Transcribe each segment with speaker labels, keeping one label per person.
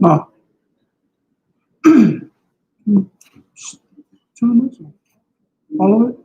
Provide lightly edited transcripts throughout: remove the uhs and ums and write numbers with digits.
Speaker 1: Ma. All of it?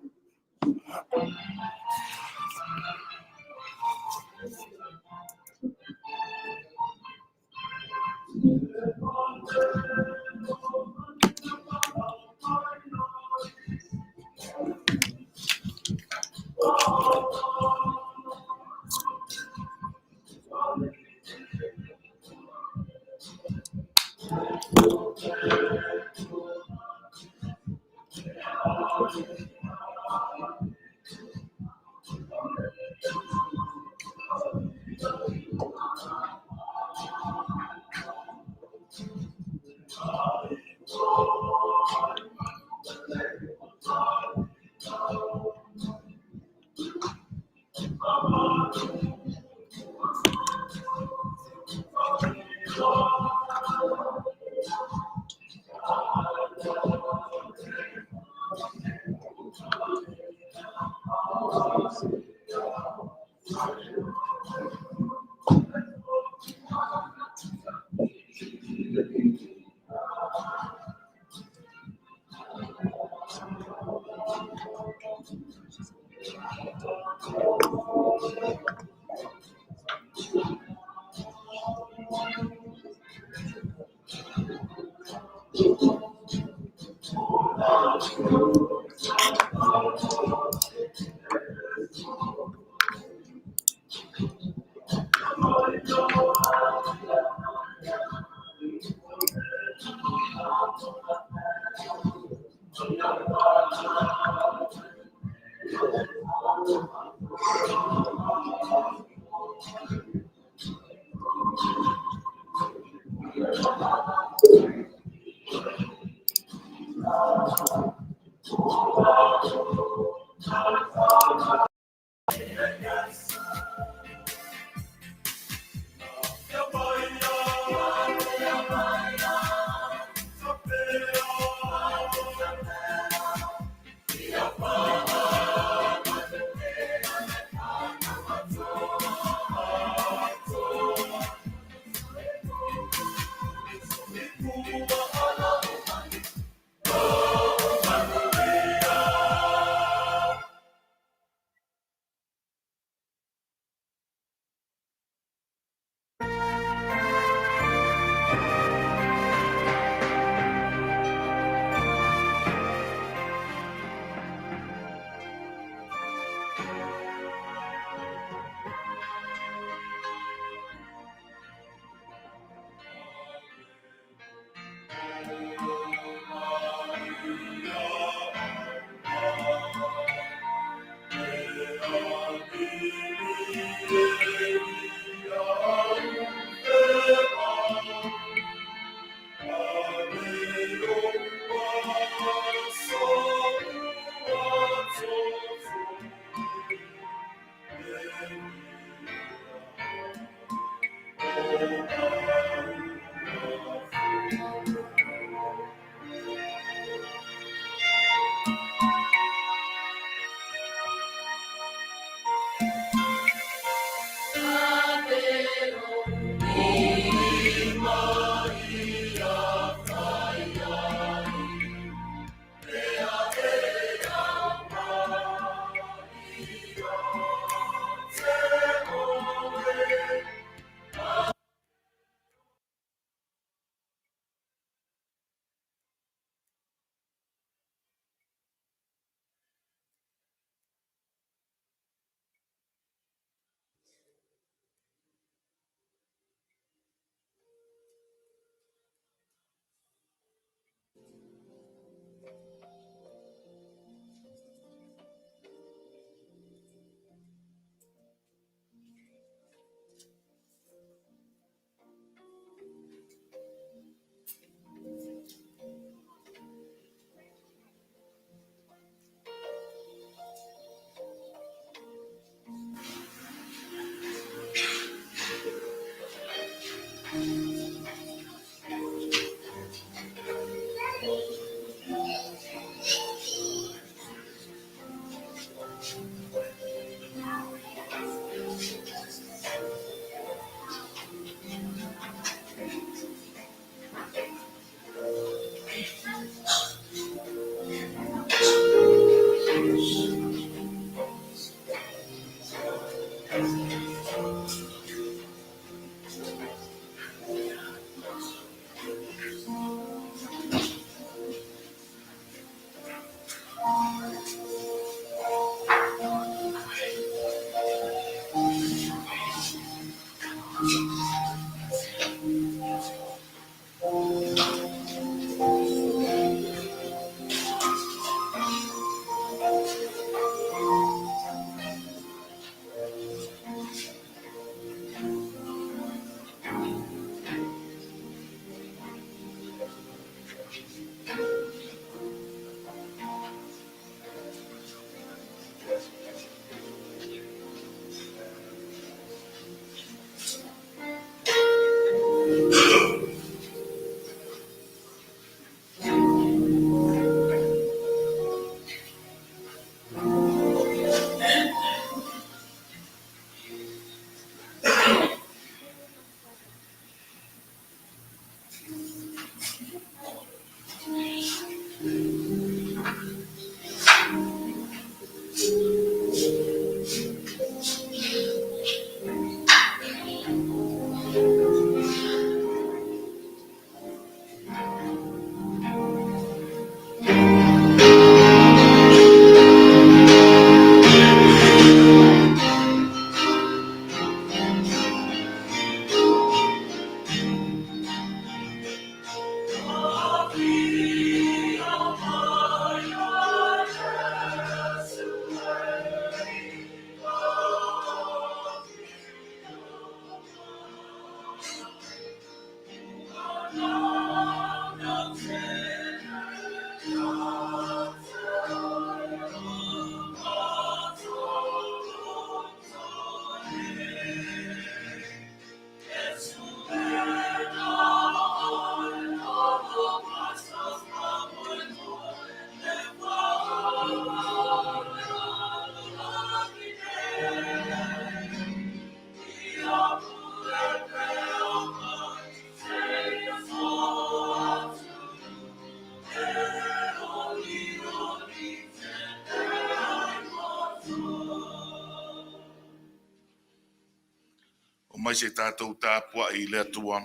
Speaker 2: Mai se tātou tāpua I lea tua.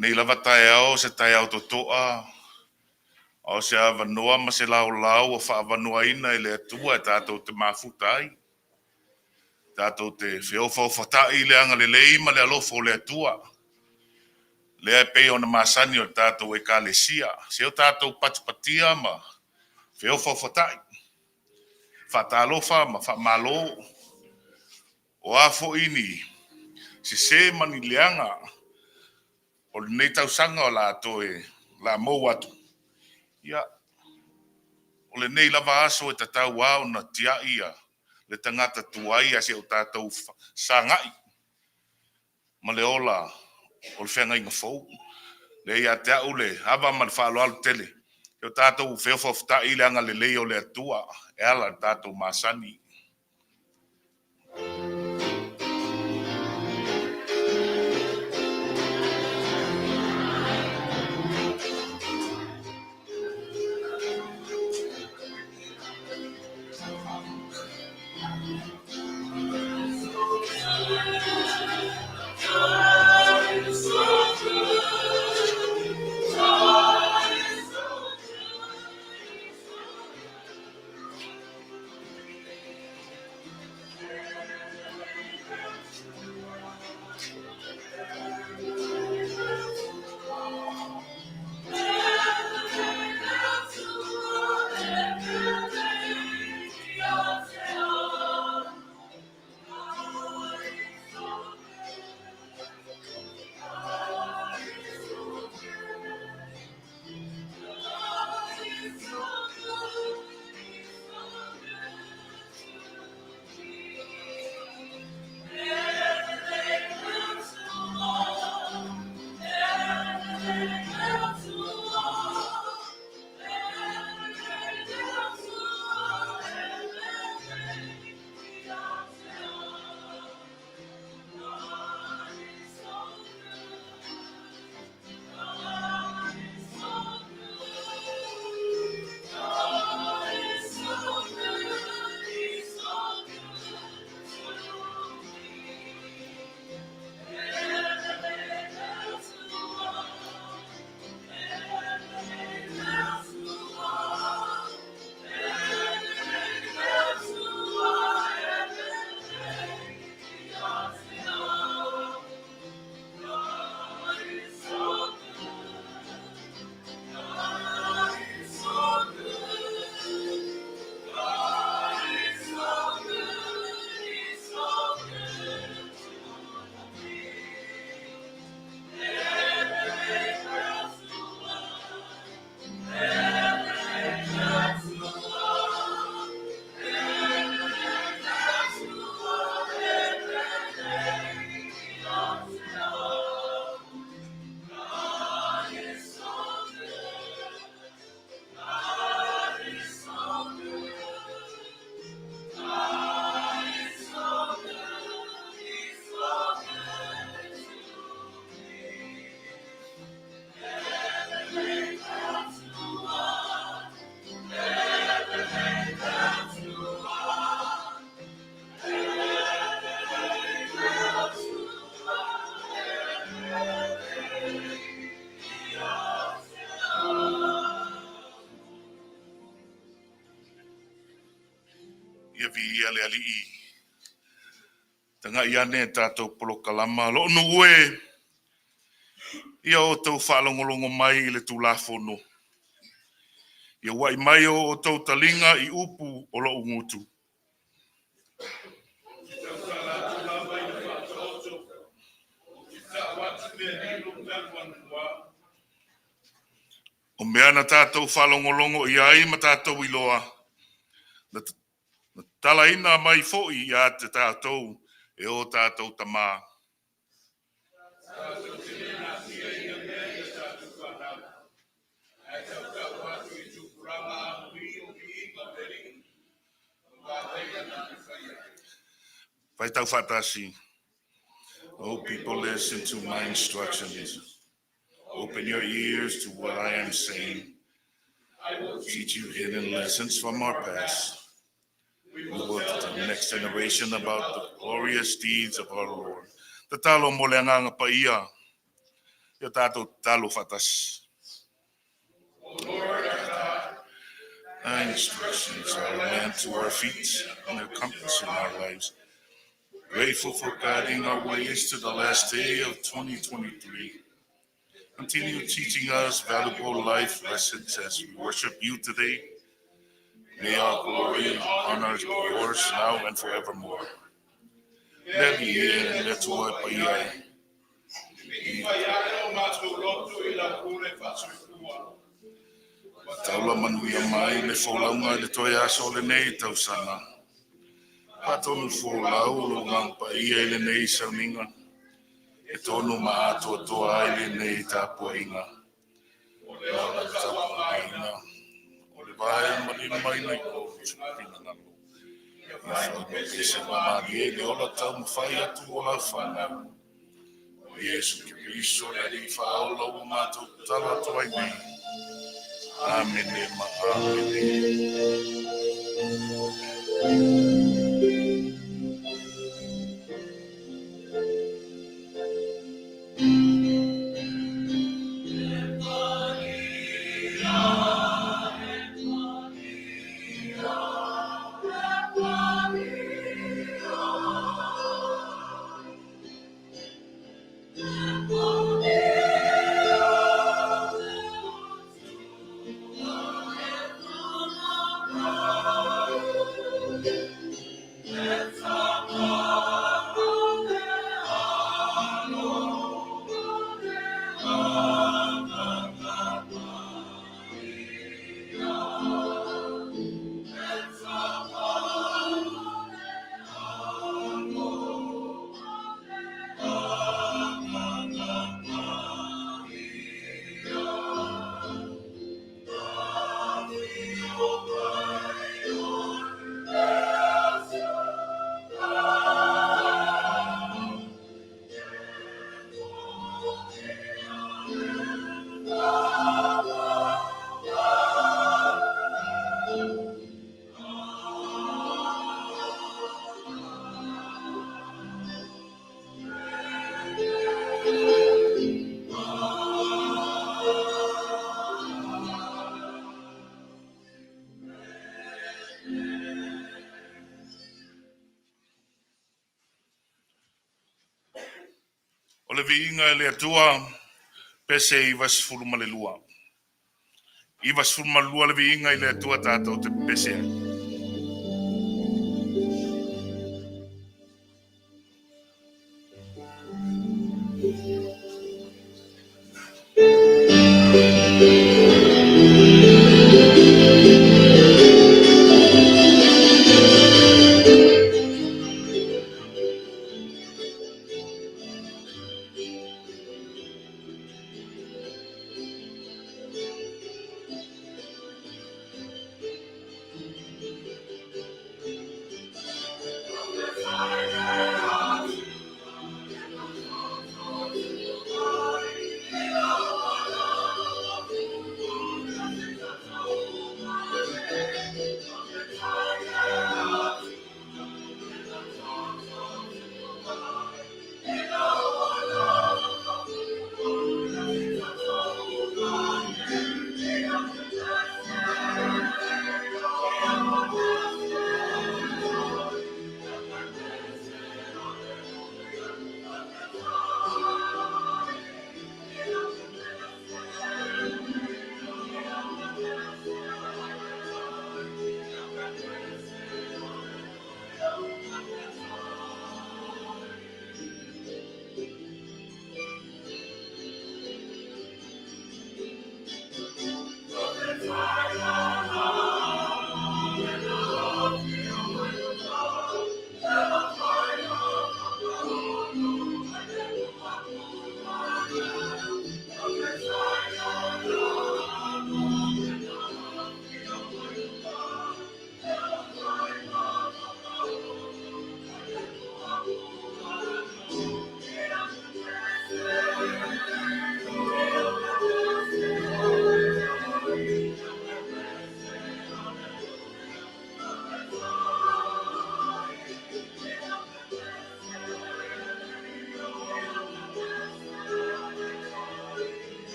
Speaker 2: Nei lava tae au se tae au totoa. O se awanoa ma se lau lau o whaavanoa ina I lea tua e tātou te mafutai. Tātou te whiofo whatai I leanga le lei ma le alofo lea tua. Lea e pei ona masani o tātou e kālesia. Se o tātou patipatia ma whiofo whatai. Whatalofa ma whamalo. O afo ini. Se mani leanga. O nei tau sanga o la toe, la mou atu. Ia, o le nei lava aso e tatau au na tia ia, le tangata tuai a se o tātou sangai. Ma le ola, o le whenga inga fau. Le ia te au le, hava ma le whaalo alu tele. E o tātou whiofofta I le anga le leo le atua, e ala tātou masani. ia le ali tanga ia ne tatou polo kalama lo nuwe ia o tau whalongolongo mai i le tulafono. Ia wai mai o tau talinga i upu o lo ungutu. O mea na tātou whalongolongo i ai ma tātou iloa. Na talaina mai fo'i ia te tātou e o tātou tamā. Vai tau whatasi. Oh, people, listen to my instructions. Open your ears to what I am saying. Teach you hidden lessons from our past. We will to the next generation about the glorious deeds of our Lord. Te talo mo le anganga pa ia. Ia tātou talo whatas. Our instructions are a lamp to our feet and a compass in our lives. Grateful for guiding our ways to the last day of 2023. Continue teaching us valuable life lessons as we worship you today. May our glory and honor be yours now and forevermore. Let me hear and let what by Taula manuia mai le folaunga le toi aso le nei tau sana. Patonu folau lo ngampa ia le nei sauninga. E tonu maato toa ai le nei tapuinga. Ora tapuinga. O le vai malina mai nei ko chupina na lo. Ia whau pese mamari e le ola tau mawhai atu o la whana. O Yesu Kiriso le li whaola o mātou tala toai nei. Amen, amen. O le viinga e le atua pese I vasfulu ma le lua. I vasfulu ma le lua le viinga I le atua tātou te pese.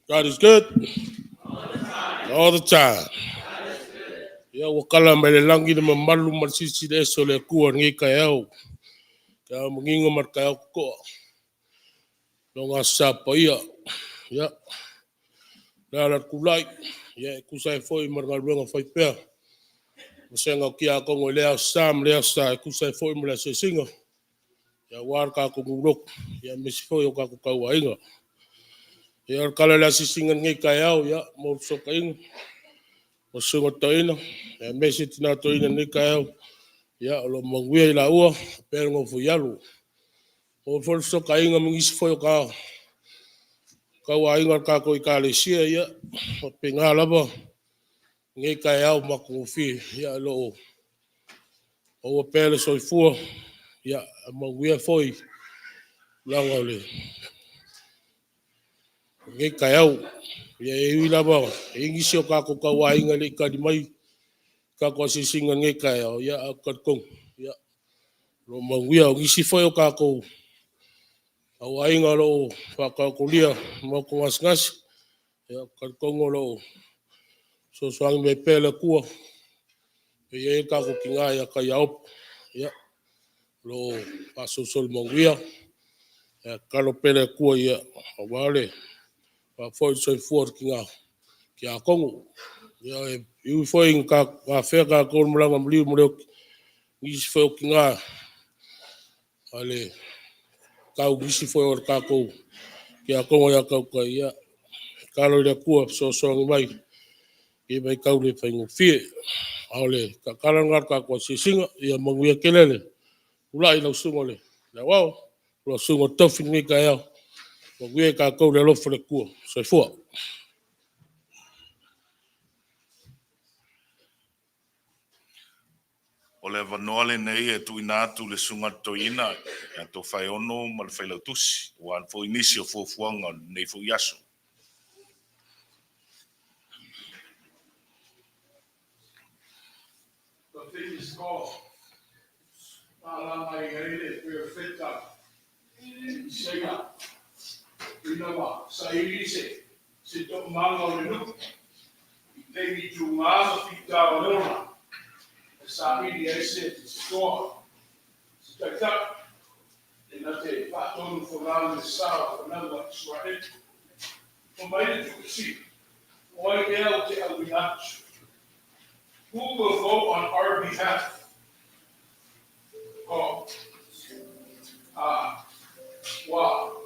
Speaker 3: God is good all the time. Ia wakala mai le langi na mamalu marsisi de so le kua ngi kai au. Ka mangingo mar kai au ko. No nga sapa ia. Ia. Nara kulai. Ia kusai foi mar ngalunga fai pea. Masenga kia kongo lea sam lea sa kusai foi mar se singa. Ia war ka ko ngurok. Ia misi foi o ka ko kau ainga. Ia kala la sisinga ngi kai au ia mo so kainga. O sunga toina, e mesi tina toina ni kai ya lo mangwe la ua, pero ngo fu yalu. O fol so kai nga mingisi foi ka wa inga ka ko ka le sia ya, o pinga lava, ngai kai au maku fi ya lo o pele so fu ya mangwe foi la ngole. Ngai kai au ya e lava, ingi sio ka ko ka wa inga le ka di mai ka ko sisinga ngai kai au ya ka kong ya lo mangwe o ngisi foi ka ko au ainga lo whakakulia mo ko ngas ya kalkongo lo so swang me pele kua e ka ko kinga ya ka yaup ya lo paso sol mongia ya kalo pele kua ya wale pa foi so for kinga kia kongo ya e foi ka ka fe ka ko mlanga mli mlo ngisi foi kinga ale ka ngisi foi ka ko kia kongo ya ka ya kalo le kua so mai e mai kau le whaingo fie aole ka karangar ka kwa sisinga ia manguia kelele ulai lau sungo le na wao lo sungo tofi ngi ka ia manguia ka kau le lofa le kua so fua
Speaker 2: O le vanole nei e tu ina tu le sunga toina ya Tofaeono ma le Ailao tusi wan fo inisio fo fuanga nei fo yaso.
Speaker 3: The thing is called Alama Yaile Perfecta Sega Inama Sailise Sito Manga Lenu Tegi Tunga Fita Lona Sami Ese Store Sita Inate Paton Fulano de Sao Fernando Suarez Combined to see Oil Te Albinach. Who will vote on our behalf? Oh. Wow.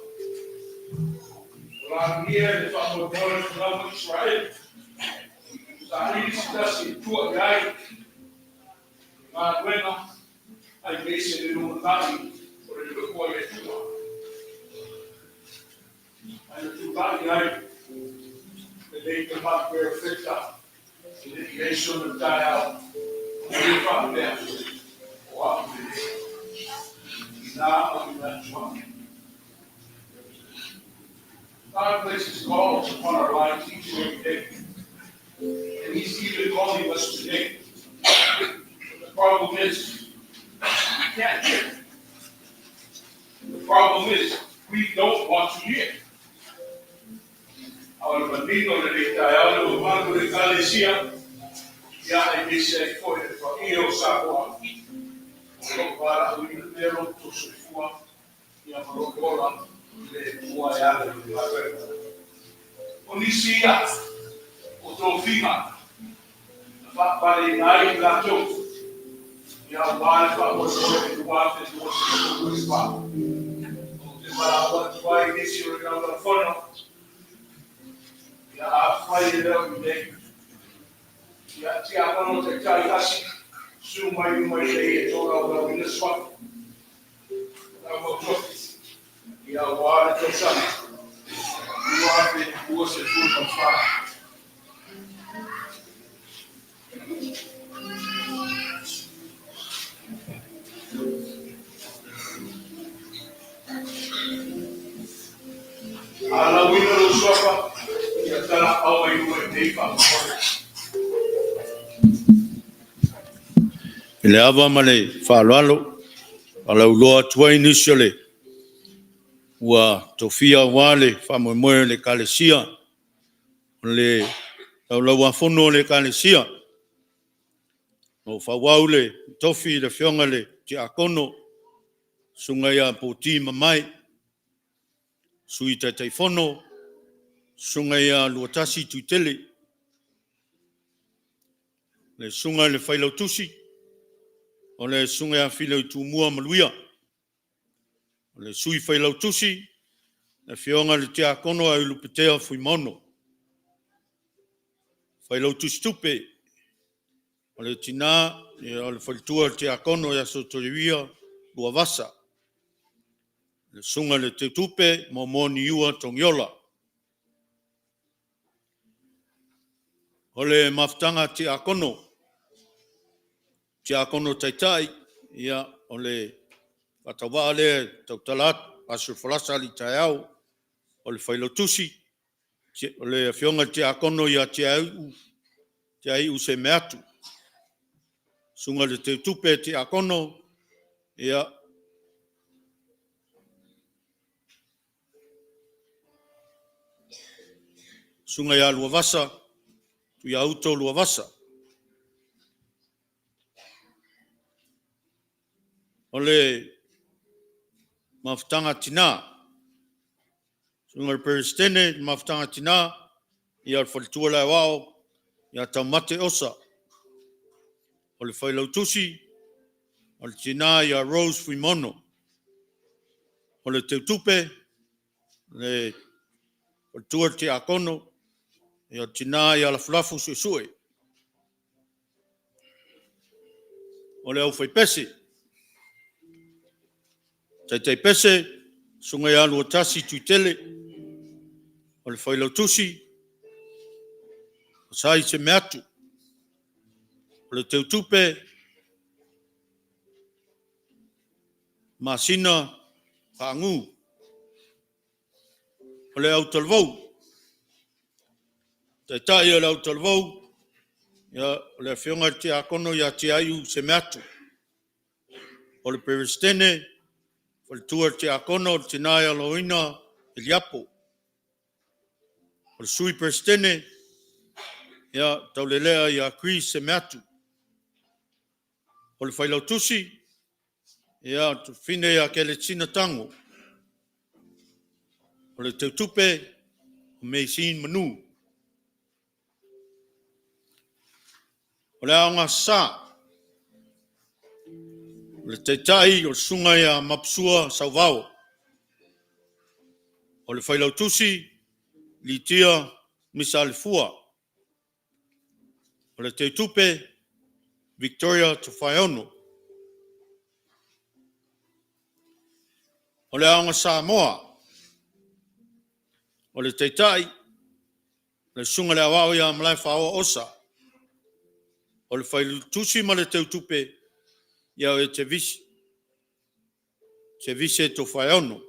Speaker 3: Orang dia dapat berbuat dalam Israel. Saat ini sudah situa gay. Bueno, hay veces de un tali por el grupo de Cuba. Hay un tali que they can not perfecta. Litigation of die out. Wow. God places calls upon our lives each and every day. And He's even calling us today. The problem is, we can't hear. The problem is, we don't want to hear. Ahora, bendito le dictador, los hermanos de Galicia, ya dice, fue el Samoa. Para unirlo, tu sufua, y a Morocola, de Guayana, de la Verga. Onisia, Otofima, para inai la Jov, y a Wal, para vosotros, y Wal, de vosotros, para Wal, inicio de la forma, y a Fire de ya tiada no te cae así, suma y una idea, toda la vida suave. La motor, y a Wal, de Santo. You are the worship of fire. Ala wina lo sopa, ya tala awa iwe teipa.
Speaker 4: Ele ava male whaalalo, ala uloa tua initiale, ua tofia wale, whamoemoe le kalesia, le laulaua fono le kalesia, o whawau le tofi le whionga le te akono, sunga ia poti mamai, sui te teifono, sunga ia luatasi tuitele, le sunga le whailautusi, o le sunga ia whilau tūmua maluia, o le sui whailautusi, le whionga le te akono a ulupetea fui mono. Whailautusi tupe, o le tina, o le whalitua te akono ia sotorewia, lua vasa. Le sunga le te tupe, momoni iua tongiola. O le maftanga te akono taitai, ia o le watawa le tautalat, asur falasa li taiau, o le whailautusi, o le whionga te akono ia te aiu se meatu. Sunga le te tupe te akono, ia sunga ia lua vasa, tu ia auto lua vasa. O le maftanga tina, sunga le peristene, maftanga tina, ia le whalitua lai wao, ia taumate osa. O le whailautusi, o le tina ia rose fui mono. O le teutupe, le whalitua te akono, ia tina ia la flafu sui. O le au whai pese. Tai pese, sunga ia lua tasi tuitele, o le whailautusi, o sai se meatu. O le teutupe, masina, whaangu. O le au talvau. Tai o le au talvau, ia o le whionga te akono ia te aiu se meatu. O le peristene, o le tua te akono, te nai aloina, e liapo. O le sui peristene, ia taulelea ia kri se meatu. O le whailautusi, ia tu fine ia kele tina tango. O le teutupe, o meisin manu. O le aonga sa. O le teitai, o le sunga ia mapsua sauvao. O le whailautusi, li tia misa le fua. O le teutupe, Victoria Tofaeono. O le aonga Samoa. O le teitai, le sunga le awao ia mlai whaoa osa. O le whailutusi ma le teutupe, ia o e te visi. Service Tofaeono.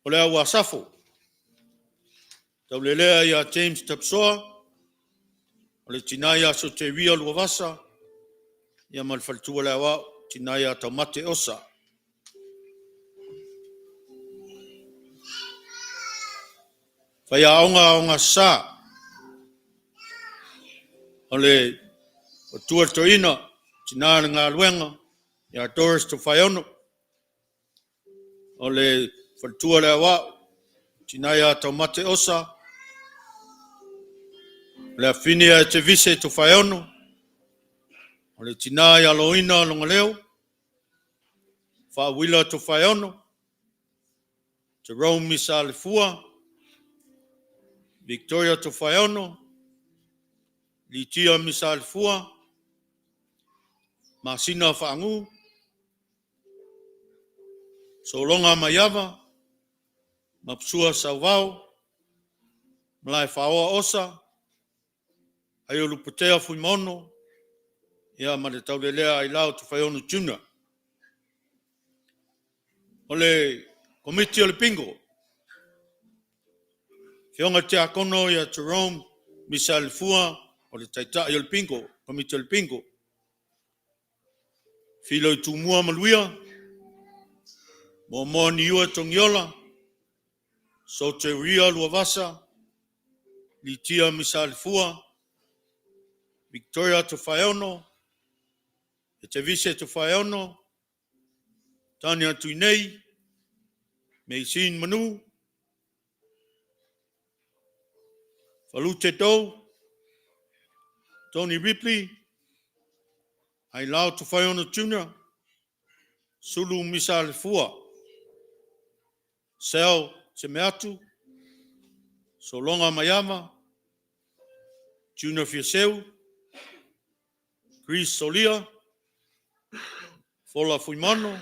Speaker 4: O lea ua safo. Tau lelea ia James Tapsoa. O le tina ia so te ria lua vasa. Ia malfaltua lea wao. Tina ia taumate osa. Fai aonga sa. O le o tua toina. Tina ngā luenga. Ia Doris Tofaeono. O le faltua lea wao. Tina ia taumate osa. Le afinia te vise Tofaeono. O le tina ia loina longa leo. Whawila Tofaeono. Jerome Misalefua. Victoria Tofaeono. Litia Misalefua. Masina Whaangu. Solonga Mayava. Mapsua Sauvao. Malai Whaoa Osa. Aiolu Putea Fuimono. Ia mare taulelea Ailao Tofaeono Jr. O le komiti o le pingo. Whionga te akono ia Jerome Misalefua. O le taitai o le pingo. Komiti o le pingo. Filo I tumua maluia. Mo ni ua tongiola. So te ria lua vasa. Litia Misalefua. Victoria Tofaeono. E te vise Tofaeono. Tania Tuinei. Meisin Manu. Falute Doe. Tony Ripley. Ailao Tofaeono Jr. Sulu Misalefua. Sel Semeatu. Solonga Mayama. Junior Fieseu. Chris Solia. Fola Fuimono.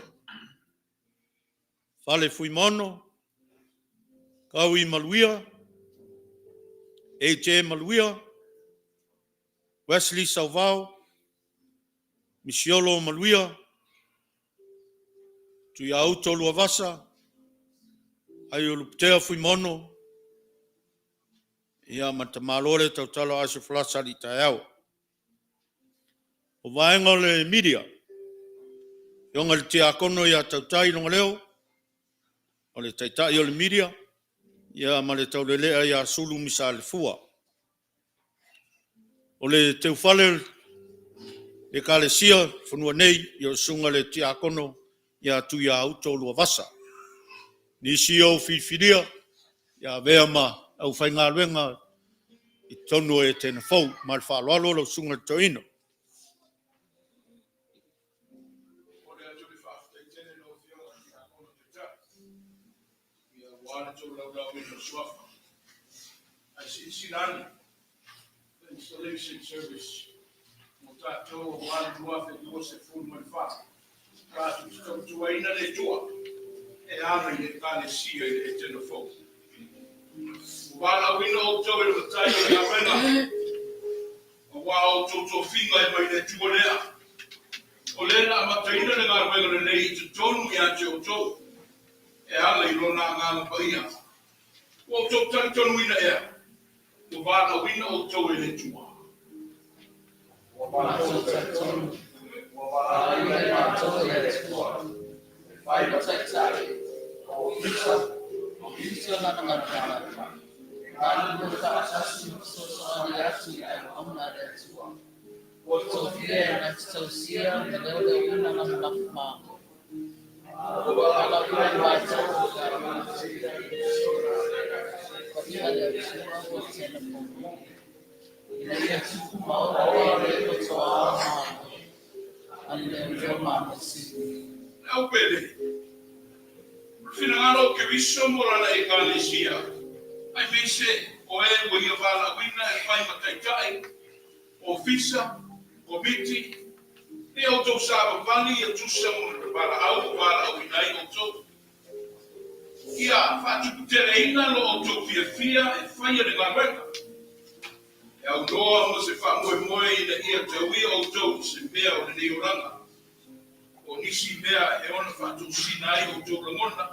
Speaker 4: Fale Fuimono. Kaui Maluia. AJ Maluia. Wesley Salvao. Michiolo Maluia. Tuiauto Luavasa. Aioluputea Fuimono. Ia matamalore tautalo aso flasa li taiao. O vaenga le media. Yonga le te akono ia tautai longa leo. O le taitai o le media. Ia ma le taulelea ia Sulu Misalefua. O le teufale le kalesia whanua nei ia sunga le te akono ia tuia auto lua vasa. Nisi au whiwhiria ia vea ma au whainga luenga I tonu e Etena Fou ma le whaaloalo lau sunga toino.
Speaker 3: Installation service. Motato one dwarf and was a full man fast. Cast come to a inner door. E ana I can't see it in the phone. While we know Joey was tired of Arena. While Toto finger by the Tuolea. Olena Mataina and I were related to John Yacho. E ana Ilona Bahia. Well, to John Winner air. Wala wina o tau ele tua. Wala wina o tau ele tua. Wai matai o isa na ngana. Ani mo ta asasi so ani ati ai ona le tua. O to fie na sosia na le wina na ma. Wala wina o tau Não pede. Finangalo que visto mora na igreja. Ai vese o e o ia vala wina e pai matai ofisa committee e o to saba vali e tu sem para au wina e o to ia fatu putereina lo to fia e faia de garweka e o doa mo se fa moe moe ina ia te ui o to se mea o ni uranga o nisi mea e ona whātou sinai o tō langona,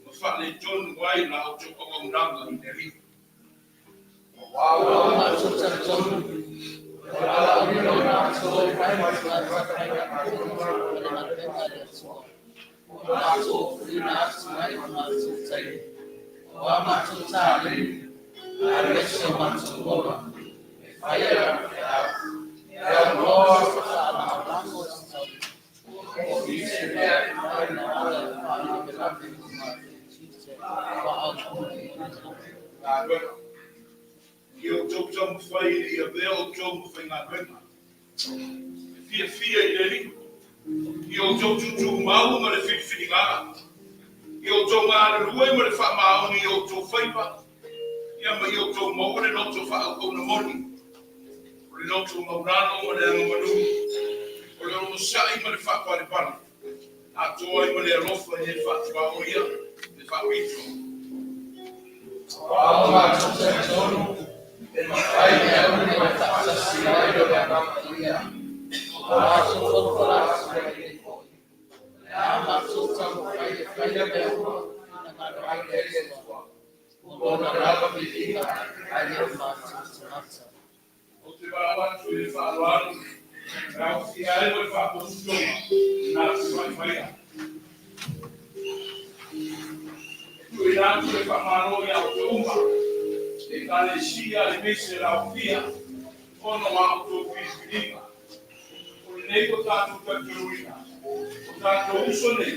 Speaker 3: ma whale tonu wai na o tō kawauranga i te riku. Io tō whai i a veo tō mwhai ngā whenga. Fia i le riku. Io tō tutu mau ma le whiwhiri ngā. Io tō ngā rue ma le wha maoni io tō whaipa. Ia ma io tō mau le no tō wha au na moni. O le no tō maurano ma le anga manu. O le o sai ma le wha pare pare. A tō ai ma le alofa i le wha tūao ia. Le wha wito. E kalesia le mese la ofia ono wa to fispinga o nei ko tatu katuina o tatu usone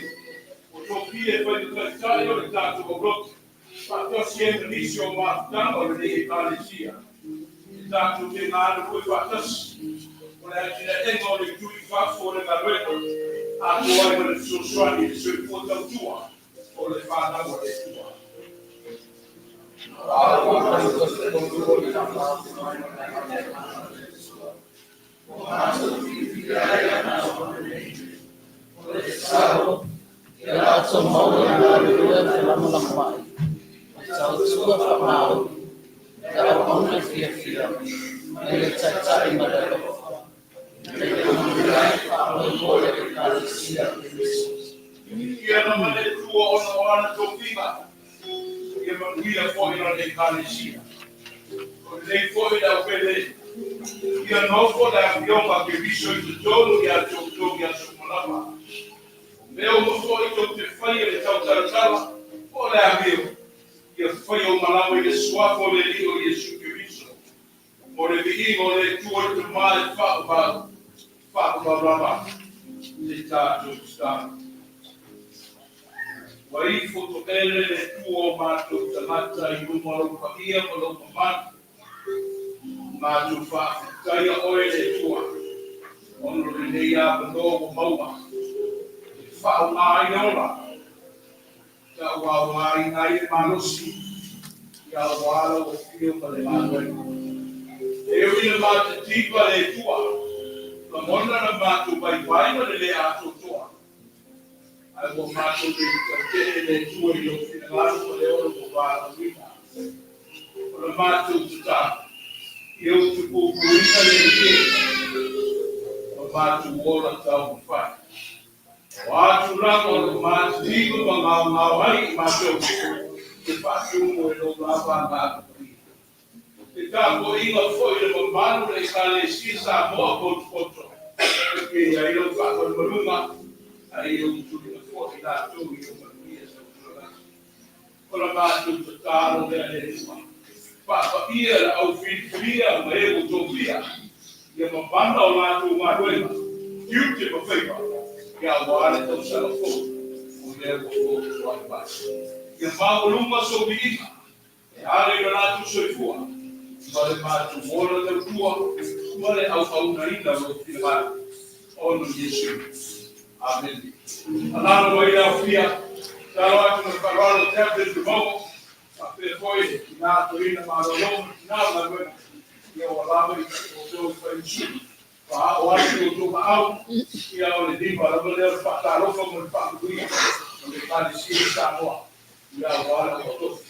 Speaker 3: o to pie pa to tayo le tatu blok pa to siempre nisio ma tango le nei kalesia tatu ke ngalo ko fatas o la tira tengo le tui fa fore la reto a to ai le suswani se po tua o le fa na o le tua. Ia foi na decalesia. Lei foi da pele. Ia não foi da bioma que bicho de todo e a todo e a sumonava. Meu não foi que te foi de tal. Olha meu. Ia foi o malawi de sua foleli o Yesu Cristo. Por ele o tuo de mal fa blá. Está tudo está. Wai foto ele le tuo mato tamata i umaro paia mo mat mato fa kai oe le tua ono le ia no maua fa mai ola ta wa mai ai manosi ya wala o fio pale mano e wi le mato tipa le tua la mona na mato bai le ato tua ai mo mato de le tua io finalato con le ore con la vita con la mato tutta io ti può pulire le piedi la mato ora tau fa wa tu la con la mato dico ma vai mato che fa un e lo lava e capo io foi le mano le sale si Samoa con perché ai lo fa con Maluma ai lo tu fuori da tu io con la mano totale delle fa io au via ma io to via io ma banda o lato ma quella tutti per fare ya guarda to sala fo un verbo fo vai vai io fa lunga sobina e ale lato sui fuori ma le matu vuole del tuo ma le au na ina lo filma on Gesù amen allora voi la fia Talo no parolo tempo di nuovo, ma poi nato in Marolone, la guerra, io lavo il suo pensiero, ma ho anche un tuo out, io ho le dico, la volevo fare come il fatto qui, non mi fa di sì, Samoa, io ho guardato tutto.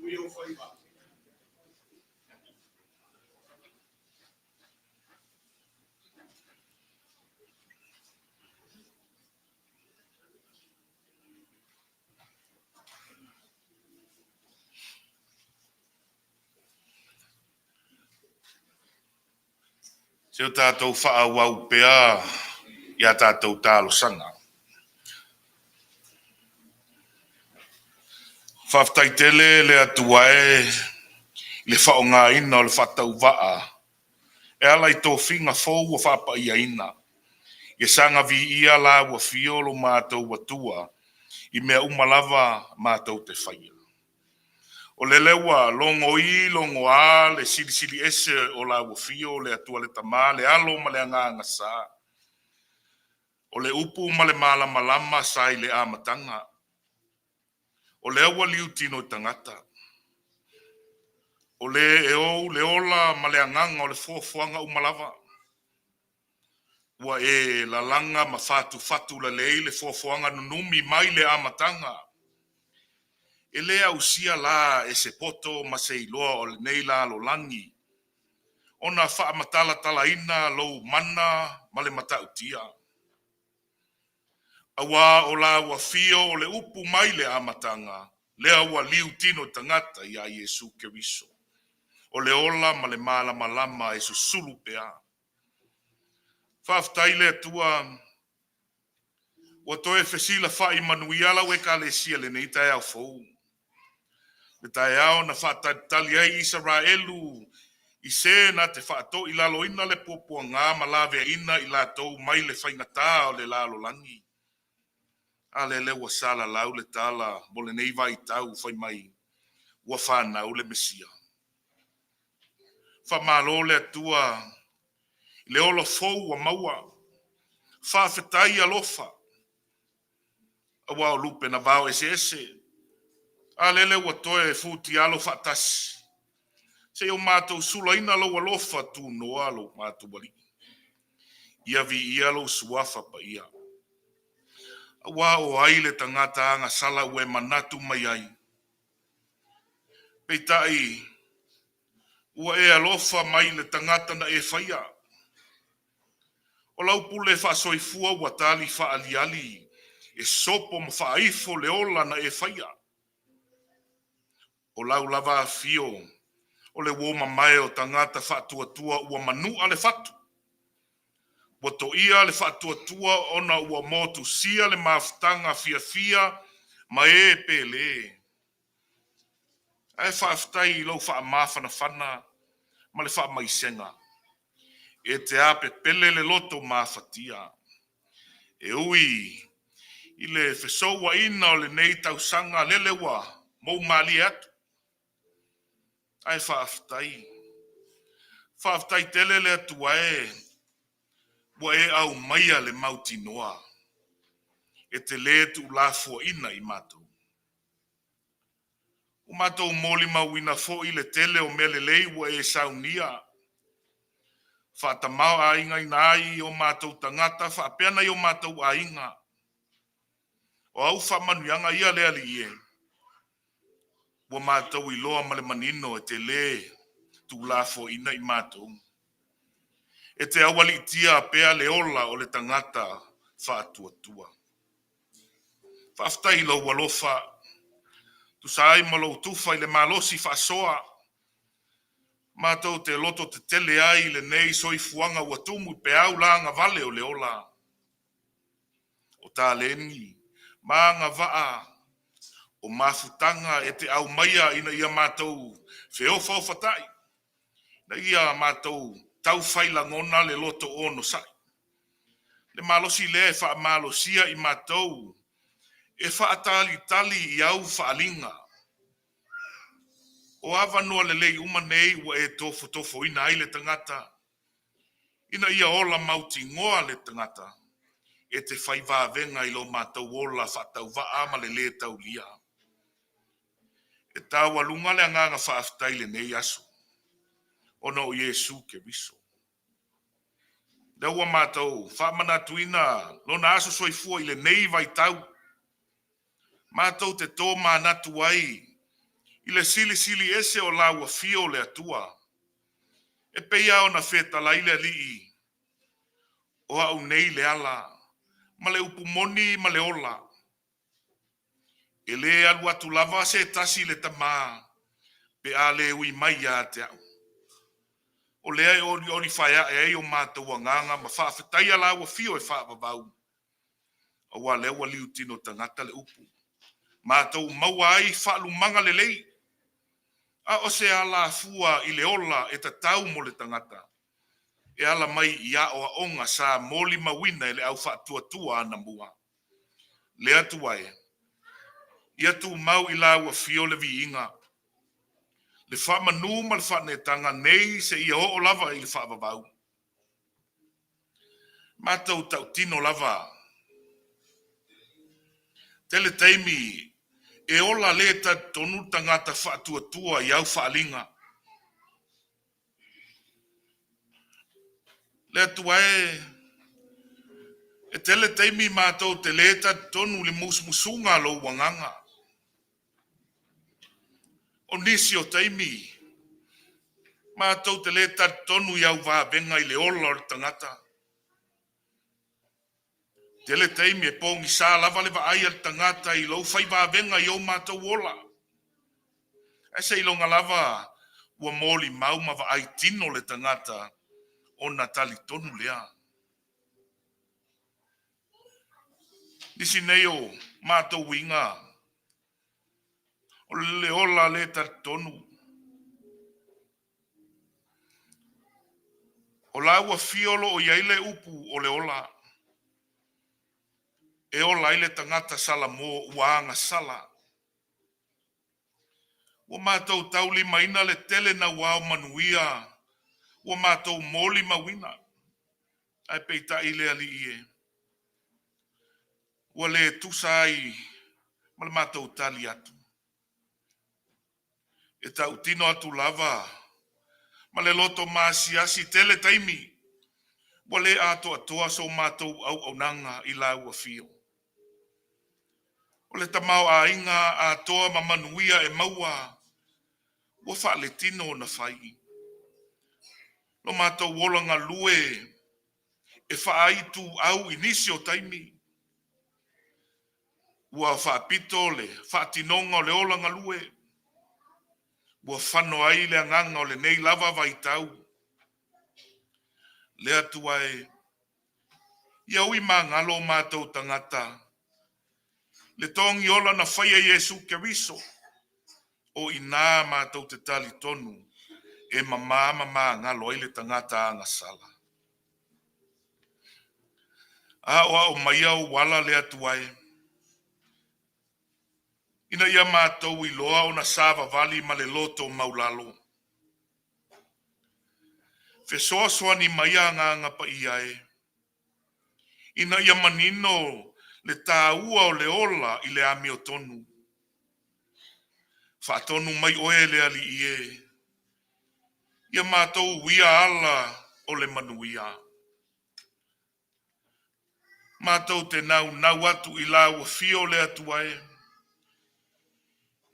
Speaker 2: Se o tātou whaawau pea ia tātou tālo sanga. Whaftai tele le atuae le whaonga ina o le whatau waa. E ala i tō whinga fōu o whapa ia ina. E sanga vi ia la wa fiolo mātou watua i mea umalava mātou te whaia. O le lewa longo I, longo a, le sili ese o la wa fio, le atua le tama, le alo ma le anganga sa. O le upu ma le malama sa I le amatanga. O le awa liu tino tangata. O le le ola ma le anganga o le fuafuanga umalava. Ua e la langa ma fatu la le fuafuanga nunumi mai le amatanga. E lea usia la e se poto ma se iloa o le nei la lo langi. Ona wha matala ina lo mana ma le matautia. Awa o la wa fio o le upu mai le amatanga. Lea ua liu tino tangata ia Yesu Keriso. O le ola ma le malama e susulu pea. Whaftai le atua ua toe fesila wha I manuiala we ka le sia le nei tae au fou. Le tae au na whaatali ai Israelu I se na te whaato I lalo ina le popua ngā malawea ina I latou mai le whaingata o le lalo langi. A le lewa sala lau le tala mo le nei vai tau whai mai ua whanau le mesia. Whamalo le atua le olo fou a maua. Whawhetai alofa. Awa o lupe na vau ese. A lele ua toe futi alo whaatasi. Se o mātou sula ina lo alofa tu noa lo mātou wali. Ia vi ia lo suafa pa ia. Awa o aile tangata anga sala ue manatu mai ai. Peitai, ua e alofa mai le tangata na e whaia. O lau pule wha soifua ua tali wha ali. E sopo ma wha aifo le ola na e whaia. O lau lava fio. O le woma mai o tangata wha tua ua manu ale fatu. Wato ia le wha tua ona ua motu sia le maftanga fia ma e pele. Ai wha aftai lau wha mawhana whana ma le wha maisenga. E te ape pele le loto mawhatia. E ui, I le whesoua ina o le nei tausanga lelewa mou mali atu. Ai whaaftai. Whaaftai tele le atua e. Wa e au maia le mauti noa. E te le tu lafua ina I matou. O matou moli mawina fo I le tele o mele lei wa e saunia. Whaatamau a inga ina ai o matou tangata whaapeana I o matou a inga. O au whamanuianga ia le ali e. Wa matou I loa male manino e te le tu lafua ina I matou. E te awali tia pea le ola o le tangata whaatua. Whaftai lau walofa. Tu sai malo tufa I le malosi whasoa. Mātou te loto te tele ai le nei soifuanga ua tumu pe au langa vale o le ola. O tā leni, maanga waa. O mafutanga e te au maia ina ia mātou whiofa o whatai. Na ia mātou tau whaila ngona le loto ono sai. Le malosi le wha malosia I mātou. E wha tali I au whaalinga. O awa noa le lei umanei wa e tofo ina ai le tangata. Ina ia ola mauti ngoa le tangata. E te whai venga I lo mātou ola whatau waa ma le tau lia. E tāua lunga le anganga whaaftai le nei aso. Ono o Yesu Keriso. Daua mātou whamana tuina lona aso soifua I le nei vai tau. Mātou te tō mānatu ai I le sili ese o la ua fio le atua. E peia o na feta la ile li o au nei le ala. Ma le upu moni ma le ola. E le alu atu lava se tasi le tama. Pe a le ui mai a te au. O lea e ori whaia e o mātou nganga ma whaafetai ala ua fio e whaapavau. O wa lewa liu tino tangata le upu. Mātou maua ai whaalu manga le lei. A o se ala fua i le ola e ta tau mo le tangata. E ala mai ia o a onga sa moli mawina e le au whaatua ana mua. Le atu wae. Ia tu mau i la ua fio le vi inga. Le whaamanu ma le whaanetanga nei se ia o lava i le whaapavau. Mātou tau tino lava. Tele teimi, e ola leta tonu tangata whaatua i au whaalinga. Le tuae, e tele teimi mātou te leta tonu li musmusunga lo wanganga. O nisi o teimi, mātou te leta tonu i au vābenga i le ola o le tangata. Tele teimi e pongi sā lava le vaai al tangata i lau whai vābenga i au mātou ola. E se ilonga lava ua moli mauma vaai tino le tangata o natali tonu lea. Nisi neo mātou winga. O le ola le tar tonu. O la ua fiolo o iaile upu o le ola. E ola ile tangata sala mo uanga sala. Ua mātou tauli maina le tele na wao manuia. Ua mātou moli mawina. Ai peita ile ali ie. Ua le tusai ma le mātou tali atu. E tau tino atu lava. Ma le loto maasiasi tele taimi. Ua le ato atoa so mātou au nanga i la ua fio. O le tamau a inga a toa mamanuia e maua. Ua wha le tino na whai. No mātou wolanga lue. E wha aitu au inisio taimi. Ua wha pito le wha tinonga o le olanga lue. Ua whano ai le anganga o le nei lava vai tau. Le atua e. Ia ui ma ngalo mātou tangata. Le tongi ola na whaia Yesu Keriso. O ina mātou te tali tonu. E mama ngalo i le tangata anga sala. A oa o mai au wala le atua e. Ina ia mātou i loa o na sava vali ma le loto maulalo. Fesoa soa ni mai anga pa ia e. Ina ia manino le tāua o le ola i le ami o tonu. Whaatonu mai oe le ali ie. Ia mātou wia ala o le manuia. Mātou te nau atu i la ua fio le atua e.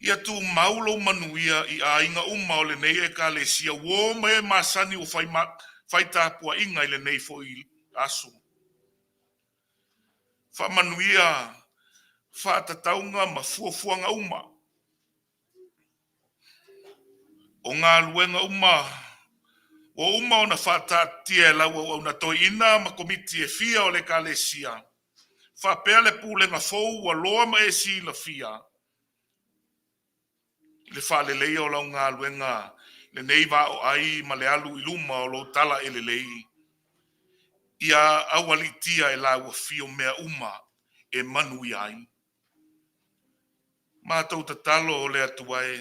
Speaker 2: Ia tu maulo manuia i a inga uma o le nei e ka le sia wo me masani o fai tāpua inga i le nei fo i aso. Wha manuia, wha tataunga ma fuafuanga uma. O ngā luenga uma, o uma o na wha tātia lau o na toi ina ma komiti e fia o le ka le sia. Wha pea le pūlenga fou a loa ma e si la fia. Le wha le lei o lau ngā luenga, le nei wa o ai ma le alu iluma o lo tala e le lei. Ia awalitia e lau fio mea uma e manu i ai. Mātou ta talo o le atua e.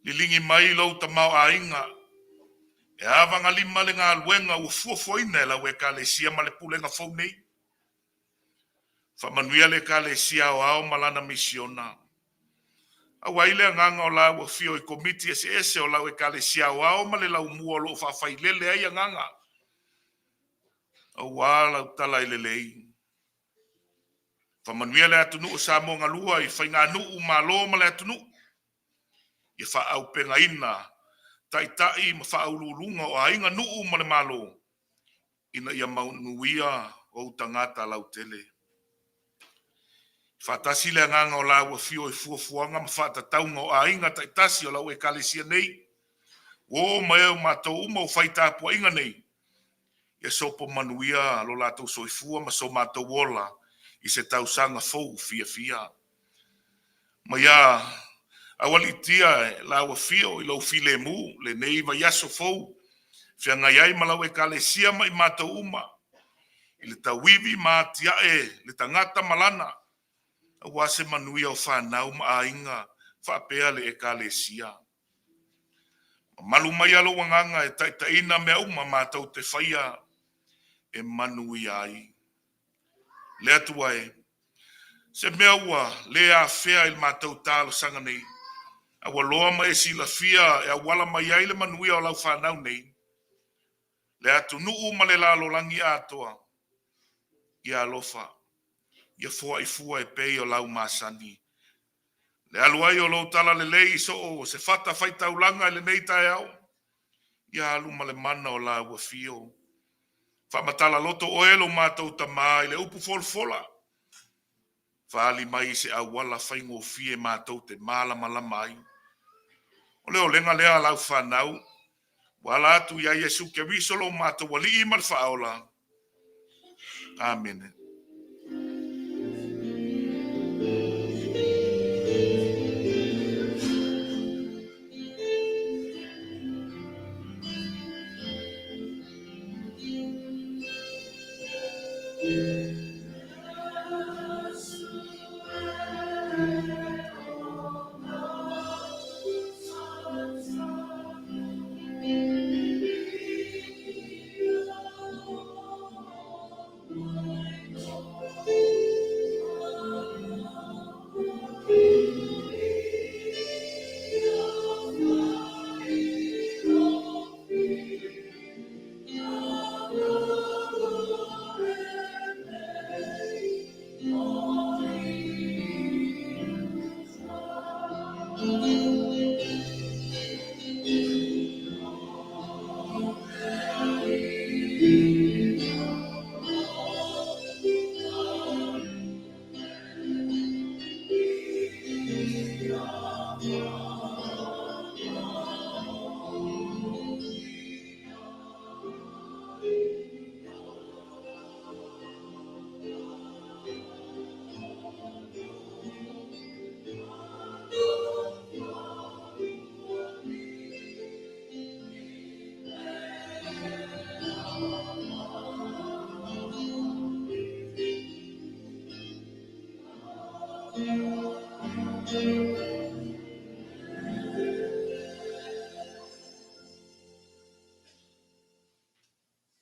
Speaker 2: Li lingi mai lau ta mau a inga. E awanga lima le ngā luenga u fuafoina e lau e ka le sia ma le pulenga fau nei. Wha manuia le ka le sia o ao malana misiona. A waile nganga o lau o fio i komiti ese o lau e ka le sia o ao ma le lau mua lo whawhai lele ai nganga. O wala utala i le lei. Whamanuia le atunu o Samoa ngalua i whainga nuu malo ma le atunu. ia whaau pengaina, tai ma whaululunga o ainga nuu ma le malo, ina ia maunuia o tangata lau tele. Whatasi le nganga o lau fio i fuafuanga ma whatataunga o ainga taitasi o lau e kalesia nei, o mai o mātou uma o whaitapua inga nei, ia sopo manuia lo lātou soifua ma so mātou wola i se tausanga fou fia. Ma ia awalitia la wa fio i lo file mu le nei va yaso fou fia ngai ai malau e kalesia mai mātou uma i le tawivi ma tia le tangata malana wa se manuia o whanau ma ainga whapea le e kalesia. Malu mai alo wanganga e taitaina mea uma mātou te whaia e manuia ai. Le atua e, se mea ua le a fea il mātou tālo sanga nei, a waloa mai si la fia e a wala mai ai le manuia o lau whanau nei. Le atu nuu ma le lalo langi atoa, i alofa, ia fua i fua e pei o lau masani. Le aluai o lo tala le lei so o se fata faita ulanga le nei tae au, ia alu ma le mana o lau a fio. Whamatala loto o elo mātou tamā i le upu folfola. Whaali mai se awala whaingo fie mātou te mālama mai. O leo lenga lea lau whanau. Wala atu ia Yesu ke visolo mātou wali i mar whaola. Amen.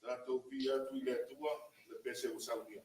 Speaker 2: Tātou pia tu i le tua, le pese o saunia.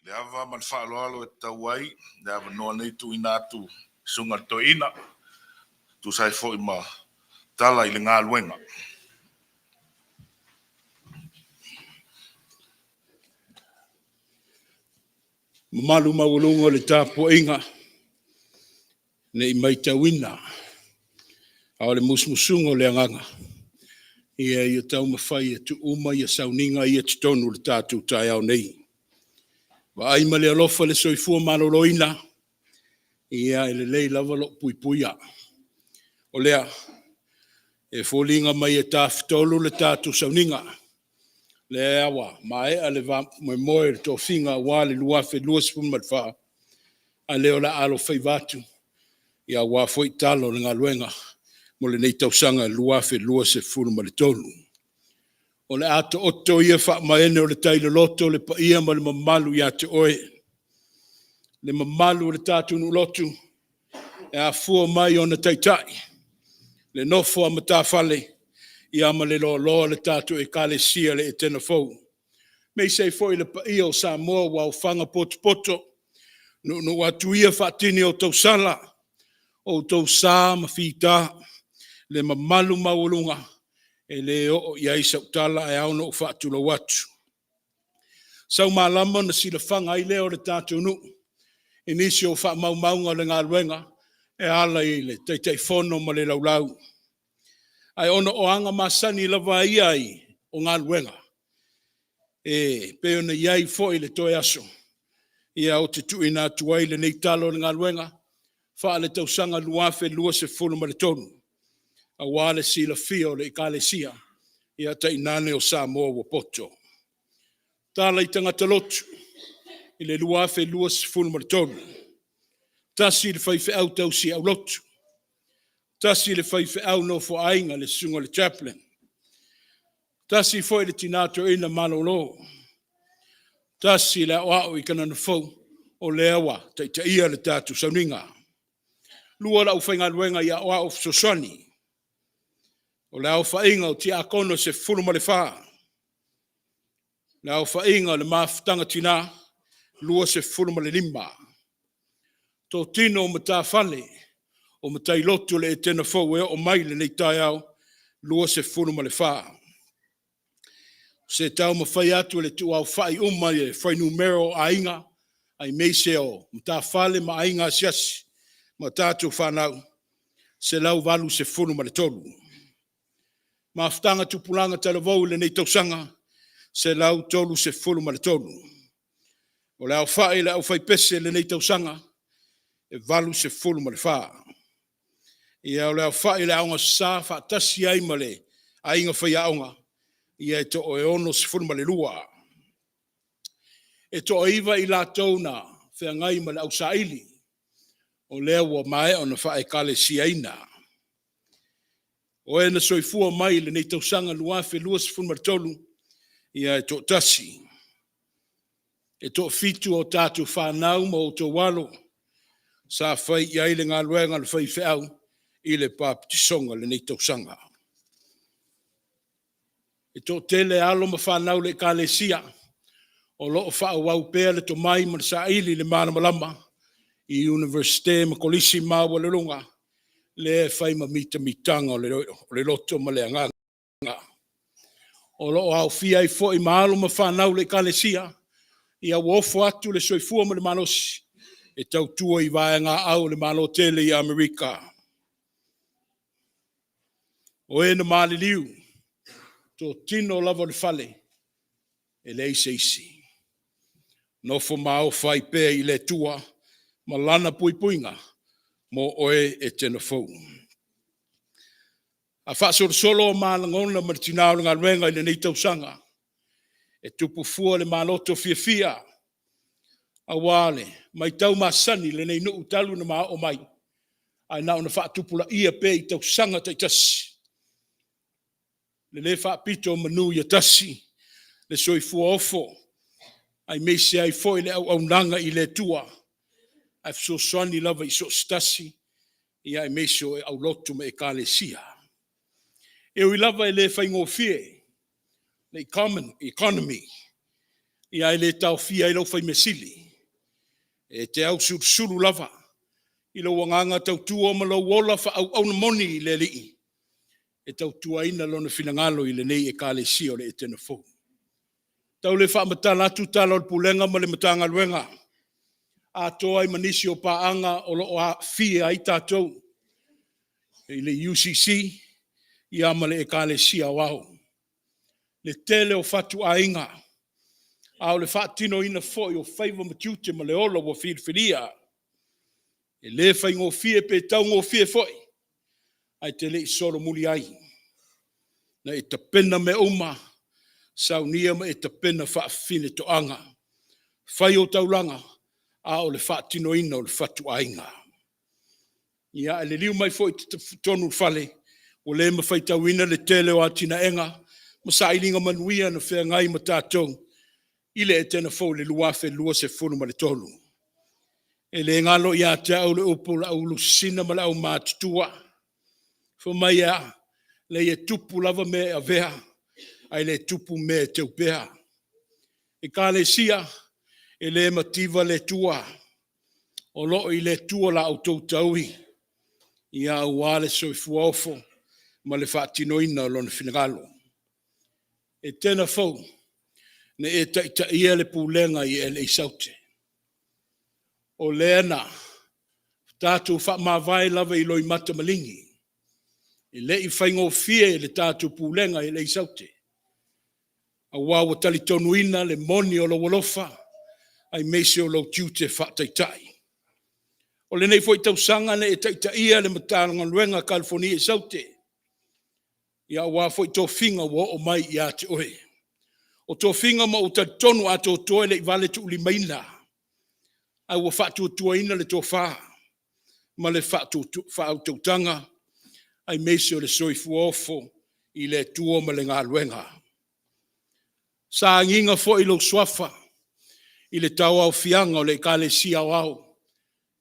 Speaker 2: Le ava man whaaloalo e tauai, le ava noa nei tu inatu sunga to ina, tu sai fo ima tala i le ngā luenga.
Speaker 3: Malu maulungo le tapo inga, ne i mai tauina, au le musmusungo le anganga. Ia tau mawhai e tu uma ia sauninga ia titonu le tātou tai au nei. Wa aima le alofa le soifua maloloina, ia ele lei lava lo pui puia. O lea, e fōlinga mai e tāwhitolu le tātou sauninga. Le awa, mai a le moe moe le tō whinga wale luafe luasipun matwha, a leo la alo whaivatu, ia wā fwoi talo le ngā luenga, mo le nei tausanga luafe luasipun matonu. O le ato oto ia wha maene o le taile loto le pa ia ma le mamalu ia te oe. Le mamalu le tātou nu lotu, e a fua mai o na taitai. Le nofo a matawhale, ia ma le loa le tātou e kale sia le Etena Fou. Mei sei foi le pa ia o Samoa wa o whanga poto, no atu ia whaatini o tau sala, o tau sā ma whita, le mamalu maulunga, e le o ia isa utala e au no whaatula watu. Sau malama na sila whanga i leo le tātou nu, e nisi o wha maunga le ngā ruenga, e ala i le teitai whono ma le laulau. Ai ono o anga masani lava iai o ngā ruenga. E peo na iai fo i le toe aso. Ia o te tui nā tuai le nei talo le ngā ruenga, wha le tausanga luafe lua se fulu ma le tonu. A wale sila fio le ikale sia, ia ta inane o Samoa wa poto. Tala i tangata lotu, i le luafe lua se fulu ma le tonu. Tasi le whaife au tau si au lotu. Tasi le whaife au no fo ainga le sunga le chaplain. Tasi foi le tinato ina malolo. Tasi le wao i kanana fau o le awa ta ia le tatu sauninga. Lua la uwhainga luenga ia wao sosoni. O le au whainga o ti akono se fulu ma le wha. Na o whainga le mawhitanga tina, lua se fulma le lima. Tō tino o mata whale, o matai lotu le Etena Fou o mai le nei tai au, lua se fulma le wha. Se tau mawhai atu le tu au whai umai e whai numero a inga, ai meise o mata whale ma a inga siasi, ma tātou whanau, se lau walu se fulma le tolu. Mawhitanga tupulanga talavou le nei tausanga, se lau tolu se fulma le tolu. O le au whae le au whai pese le nei tausanga, e walu se fulma le wha. Ia o le au whae le aonga sa whaatasi ai ma le a inga whai aonga, ia e to o e ono se fulma le lua. E to o iwa i la tauna, whea ngai ma le au saili, o lea ua mai o na whae kale siaina. O e na soifua mai le nei tausanga luafe lua se fulma le tolu, ia e to tasi. E to fitu o tātou whanau ma o to walo, sa whai i aile ngā luenga le whai whiau, i le papitisonga le nei tausanga. E to tele alo ma whanau le kālesia, o loo whao wau pēr le to mai ma sa ili le mana malama, i Universite ma kolisi maua le lunga, le whai ma mita mitanga o le loto ma le anganga. O loo au fia i fo i maalo ma whanau le kālesia, i au ofo atu le soifua ma le manosi, e tau tua i vai ngā au le malo tele i Amerika. O e na maali liu, tō tino lava le fale, e le ise isi. Nofo mao whai pēr i le tua, ma lana pui puinga, mo oe Etena Fou. A whaasoro solo o mālangona ma tinao ngā ruenga i le nei tausanga, e tupu fua le maloto fia fia, a wale, mai tau masani le nei nuu talu na maa o mai, ai nao na whaatupula ia pē i tausanga taitasi. Le le whaapito manu ia tasi, le soifua ofo, ai meise ai fo i le au nanga i le tua, ai fso soani lava i so stasi, i ai meise o e au lotu me e kālesia. E ui lava e le whaingo fie, le economy, i ai le tau fia i lau whai mesili, e te au suru lava, i lau wanganga tau tua ma lau wola wha au na moni i le lii, e tau tua ina lona finangalo i le nei e kālesia o le Etena Fou. Tau le wha matala atu tala o le pulenga ma le matanga luenga, a toa i manisi o paanga o lo a fia i tātou, i le UCC, i amale e kālesia wau. Le tele o fatu a inga, a o le whaatino ina fo i o whaiva matiute ma le ola wa whirwhiria. E le whai ngō fie pe tau ngō fie foi, ai te le i soro muli ai. Na e ta pena me uma, sau nia ma e ta pena whaafine to anga. Whai o taulanga, a o le whaatino ina o le fatu a inga. Ia e le liu mai foi te tonu whale, o le ma whai tau ina le tele o atina enga, ma sa ilinga manuia na whea ngai ma tātou, i le Etena Fou le luafe lua se funu ma le tolu. E le ngalo ia te au le upo la au lusina ma le au mātutua. Fo mai a, le e tupu lava me a vea, ai le tupu me te upea. E kālesia, e le mativa le tua, o loo i le tua la au tautauhi, ia au wale soifua ofo, ma le whaatinoina o lona finagalo. Etena Fou, ne e taita ia le pūlenga i ele i saute. O leana, tātou wha mawai lava i loi mata malingi. I le i whaingo fie le tātou pūlenga i le i saute. A wawa tali tonuina le moni o lo walofa, ai meise o lo tiute whaataitai. O le nei foi tausanga ne e taita ia le matānanga luenga California i saute. Ia wā foi tō whinga wo o mai i ate oe. O tō whinga ma o ta tonu a tō toe le i vale tu uli maina. Ai wa whatu tua ina le tō wha. Ma le whatu whau tautanga. Ai meise o le soifu ofo i le tua ma le ngā luenga. Sa nginga fo i lo swafa. I le tau au fianga o le kālesia o au.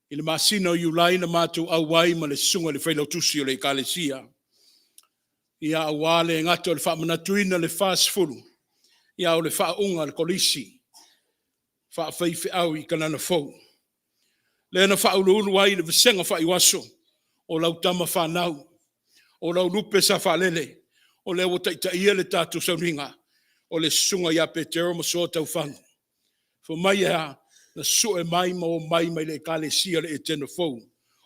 Speaker 3: I le masina o iulaina mātou au wai ma le sunga le whailau tusi o le kālesia. Ia awale ngata o le whamanatuina le fast fulu. Ia o le whaunga le kolisi. Whawhaiwhi au I kanana fau. Le na whaulu ai le visenga whaiwaso. O lau tama whanau. O lau lupe sa whalele. O le o taita ia le tātou sauringa. O le sunga ia pe te roma soa tau whangu. Fo mai ea na sue mai ma o mai le kale sia le Etena Fou.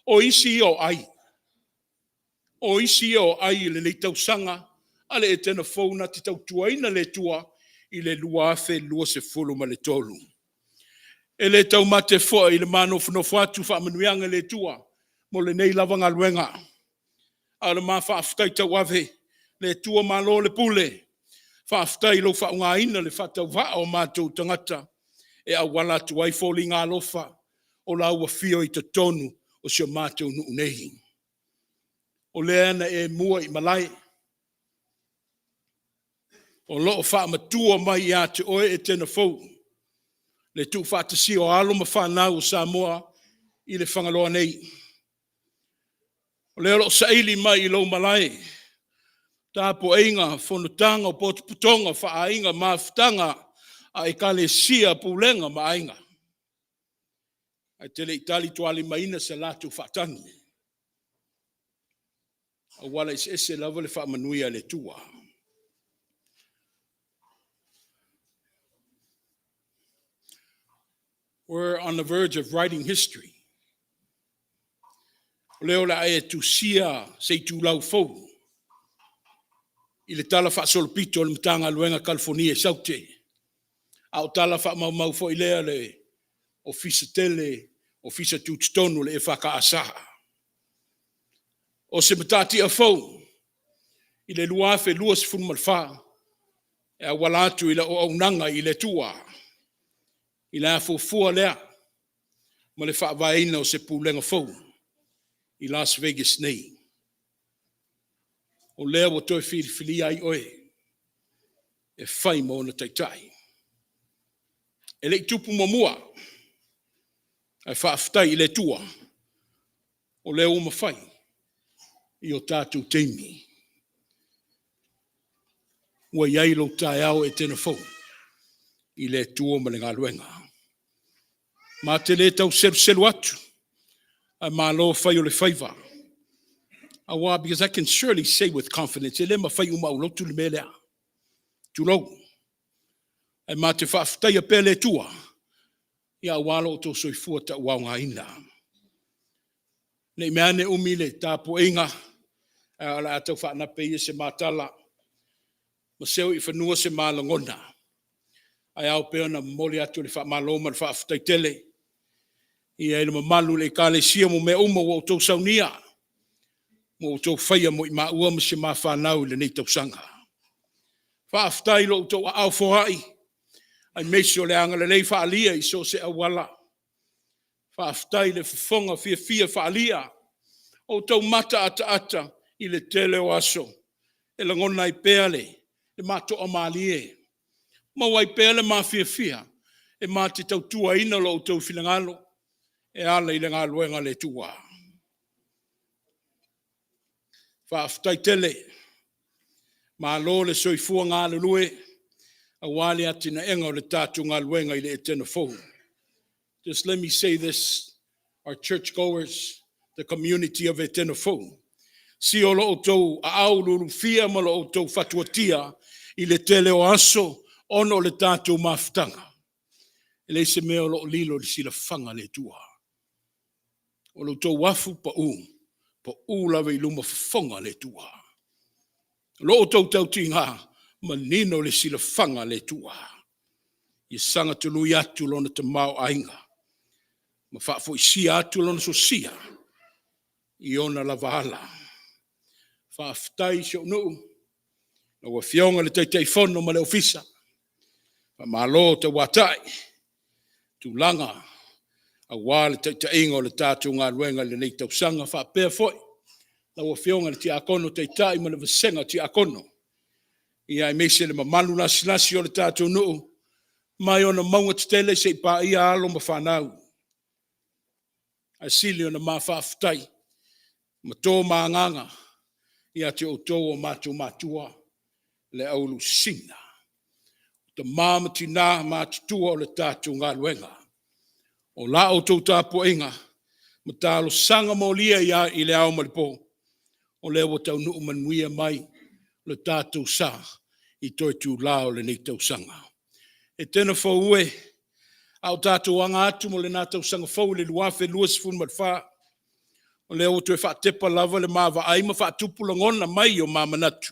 Speaker 3: O isi o ai. O isi o ai le tau sanga. A le Etena Fou na te tau tuaina le tua. I le lua afe lua se fulu ma le tolu. E le tau mate foa I le manofu atu wha manuianga le tua. Mo le nei lavanga luenga. A le maa whaaftai tau ave. Le tua malo le pule. Whaaftai lo whaunga ina le whatau vaa o mātou tangata. E a wala tu ai foli ngā lofa. O la ua fio I te tonu o sio mātou nu unehi. O le ana e mua I malai. O loo wha matua mai ia te oe Etena Fou. Le tu whaatasi o alo ma whanau o Samoa I le whangaloa nei. O le loo saili mai I lo malai. Tā po einga whanutanga o potuputonga whaainga mawhtanga a e kale sia pulenga maainga. Ai tele Itali tuali maina se latu whatangi. A wala is ese lava le whaamanuia le tua. We're on the verge of writing history. Leo la e tu sia se tu lau fou. I le tala wha solpito le mtanga luenga California saute. Au tala wha mau fo I lea le ofisa tele, ofisa tutstonu le e whaka asaha. O se matati a fou. I le luafe luas fun malfa. E a walatu I le o aunanga I le tua. I la fua lea. Ma le wha vaina o se pulenga fou. I Las Vegas nei. O lea wa toi whiri ai oe. E whai mo na taitai. E le tupu mamua. Ai whaaftai I le tua. O lea o mawhai. I o tātou teimi. Ua iai lo tai au Etena Fou. I le tua ma le ngā luenga. Ma te le tau selu atu. Ai malo whai o le whaiva. Awa, because I can surely say with confidence, ele ma whai umau lotu le melea. Tulau. Ai ma te whaaftai a pele tua. Ia walo to soifua ta ua ngā ina. Nei mea ne umi le tāpo inga. Ai ala atau whaanape ia se mātala. Ma seo I whanua se mālangona. Ai au peo na moli atu le whaamaloma le whaaftai tele. Ia ele mamalu le kale sia mo me uma o tau saunia. Mo tau whaia mo I maua ma se mawhanau le nei tau sanga. Whaaftai lo tau a au fohai. Ai meisi o le anga le lei whaalia I so se awala. Whaaftai le whafonga fia whaalia. O tau mata ata I le tele o aso. E langona I peale. Le mato o malie. Mau ai peale ma fia. E ma te tau tua ina lo tau filangalo. E ala I le ngā luenga le tua. Whaaftai tele. Ma lo le soifua ngā lulue. A wale atina enga o le tātu ngā luenga I le Etena Fou. Just let me say this. Our churchgoers, the community of Etena Fou. Si o lo tau a au lulu fia ma lo tau fatuatia I le tele o aso ono le tātu mawhtanga. E le se mea o lo lilo le sila whanga le tua. O lo tau wafu pa u lawe I luma whafonga le tua. Lo tau tinga ma nino le sila whanga le tua. I sanga tulu I atu lona te mau ainga. Ma whaafo I sia atu lona so sia. I ona la vahala. Whaaftai sio nuu. Na wa fionga le teitei fono ma le ofisa. Ma malo te watai. Tu langa. A wale teitei ingo le tātu ngā luenga le nei tau sanga whaapea foi. Na wa fionga le ti akono teitai ma le vasenga ti akono. Ia I meise le mamalu nasi o le tātu nuu. Mai ona maunga tele se pa ia alo ma whanau. A sili ona ma whaaftai. Ma tō maanganga. Ia te o tō o matua le aulu sina. ta mama tina ma tutua o le tātou ngā luenga. O la o tau tāpua inga, ma tālo sanga mo lia ia i le au malipo, o le wa tau nuu manuia mai, le tātou sa, i toi tū lao le nei tau sanga. Etena Fou ue, au tātou anga atu mo le nā tau sanga fau le luafe luas fun matwha, o le o toi wha tepa lava le mawa aima wha tupu langona mai o mamanatu.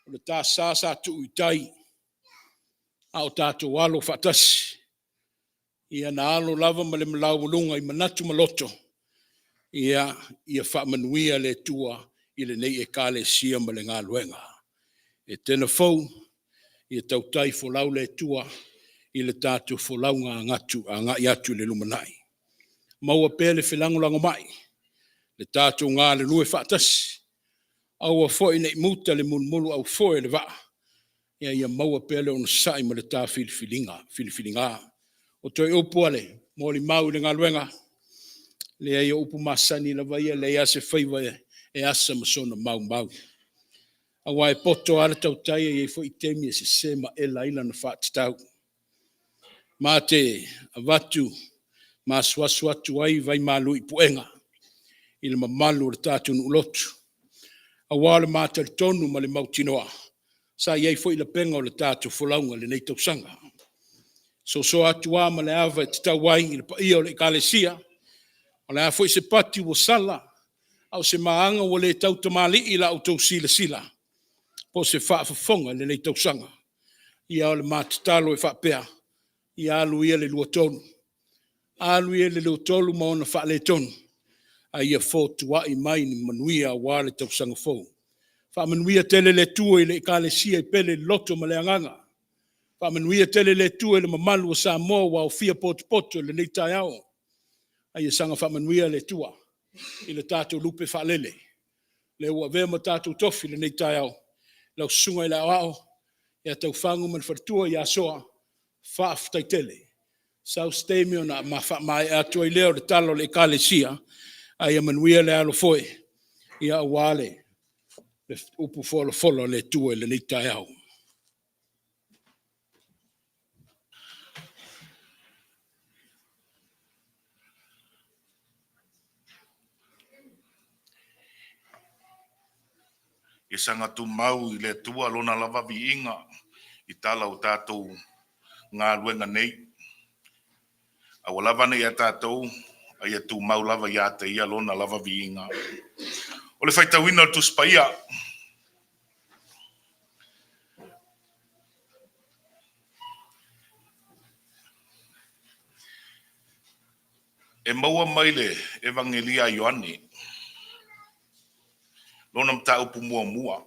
Speaker 3: O le tā sāsa tu i tai, au tātou alo wha tasi, ia na alo lava ma le malau malunga i manatu maloto, ia wha manuia le tua i le nei e kāle sia ma le ngā luenga. E tēnā Fou, ia tau tai folau le tua i le tātou folau ngā ngatu a ngā iatu le lumanai. Maua pēle whilangolango mai, le tātou ngā le lue whaatasi, au a fwoi nei muta le munmulu au fwoi le waa, ia maua pēle on sai ma le tā filifilinga. O toi upu ale, mōli mau le ngā luenga, le ia upu masani la vaia, le ia se whaiva e asa masona mau. Awa e poto ala tau tai e fo i temi e se sema e laila na whaatitau. Mā te avatu, mā suasuatu ai vai malu i puenga, i le mamalu le tātou nu ulotu. Awa le mātari tonu ma le mautinoa, sa iei fo i la penga o le tātou folaunga le nei tausanga. So atua ma le ava e te tau wai i le paia o le kalesia, o le a fo i se pati o sala, au se maanga o le tau tamali i la autou sila. Po se whaafafonga le nei tausanga. Ia o le mātatalo e whaapea. Ia alu ia le lua tonu. Alu ia le lua tolu ma ona wha le tonu. A ia fōtua i mai ni manuia wā le tausanga fōu. Wha manuia tele le tua i le kalesia i pele loto ma le anganga. Wha manuia tele le tua i le mamalu o Samoa wa o fia poto le nei tai ao. A ia sanga wha manuia le tua i le tātou lupe wha lele. Le ua vea ma tātou tofi le nei tai ao. Lau sunga i la ao, ia tau whangu man whartua i a soa, whaaf taitele. Sau stemi o na mai atua i leo le talo le kalesia, a ia manuia le alo foe, ia awale, le upu folo le tua le nitai au.
Speaker 2: E sanga tu mau i le tua lona lava vi inga i tala o tātou ngā luenga nei. A lava nei a tātou, a ia tu mau lava i ate ia lona lava vi inga. O le whaitawina tu spaia. E maua mai le evangelia Ioane. Lona mta upu mua.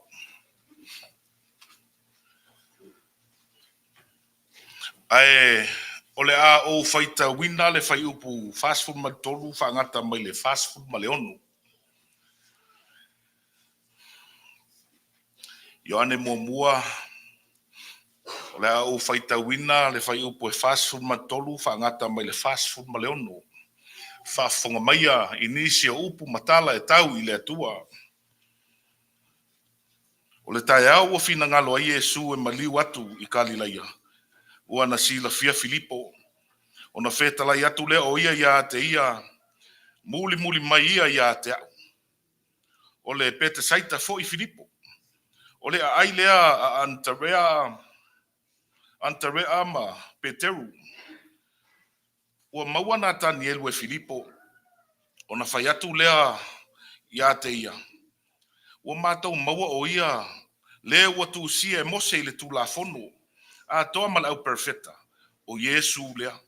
Speaker 2: Ae, ole a o whaita wina le whai upu fast food ma tolu, whangata mai le fast food ma le onu. Ioane mua, ole a o whaita wina le whai upu fast food ma tolu, whangata mai le fast food ma le onu. Whafonga maia inisia upu matala e tau i le atua. O le tae au o fina ngalo a Iesu e maliu atu i Kalilaia. Ua na sila fia Filipo. O na whetala i atu lea o ia te ia. Muli mai ia te au. O le pete saita fo i Filipo. O le ai lea a Antarea ma Peteru. Ua maua na Tanielu e Filipo. O na whai atu lea ia te ia. Ua mātou maua o ia, le ua tu sia e mose i le tu la fono, a toa mala au perfeta, o Yesu lea,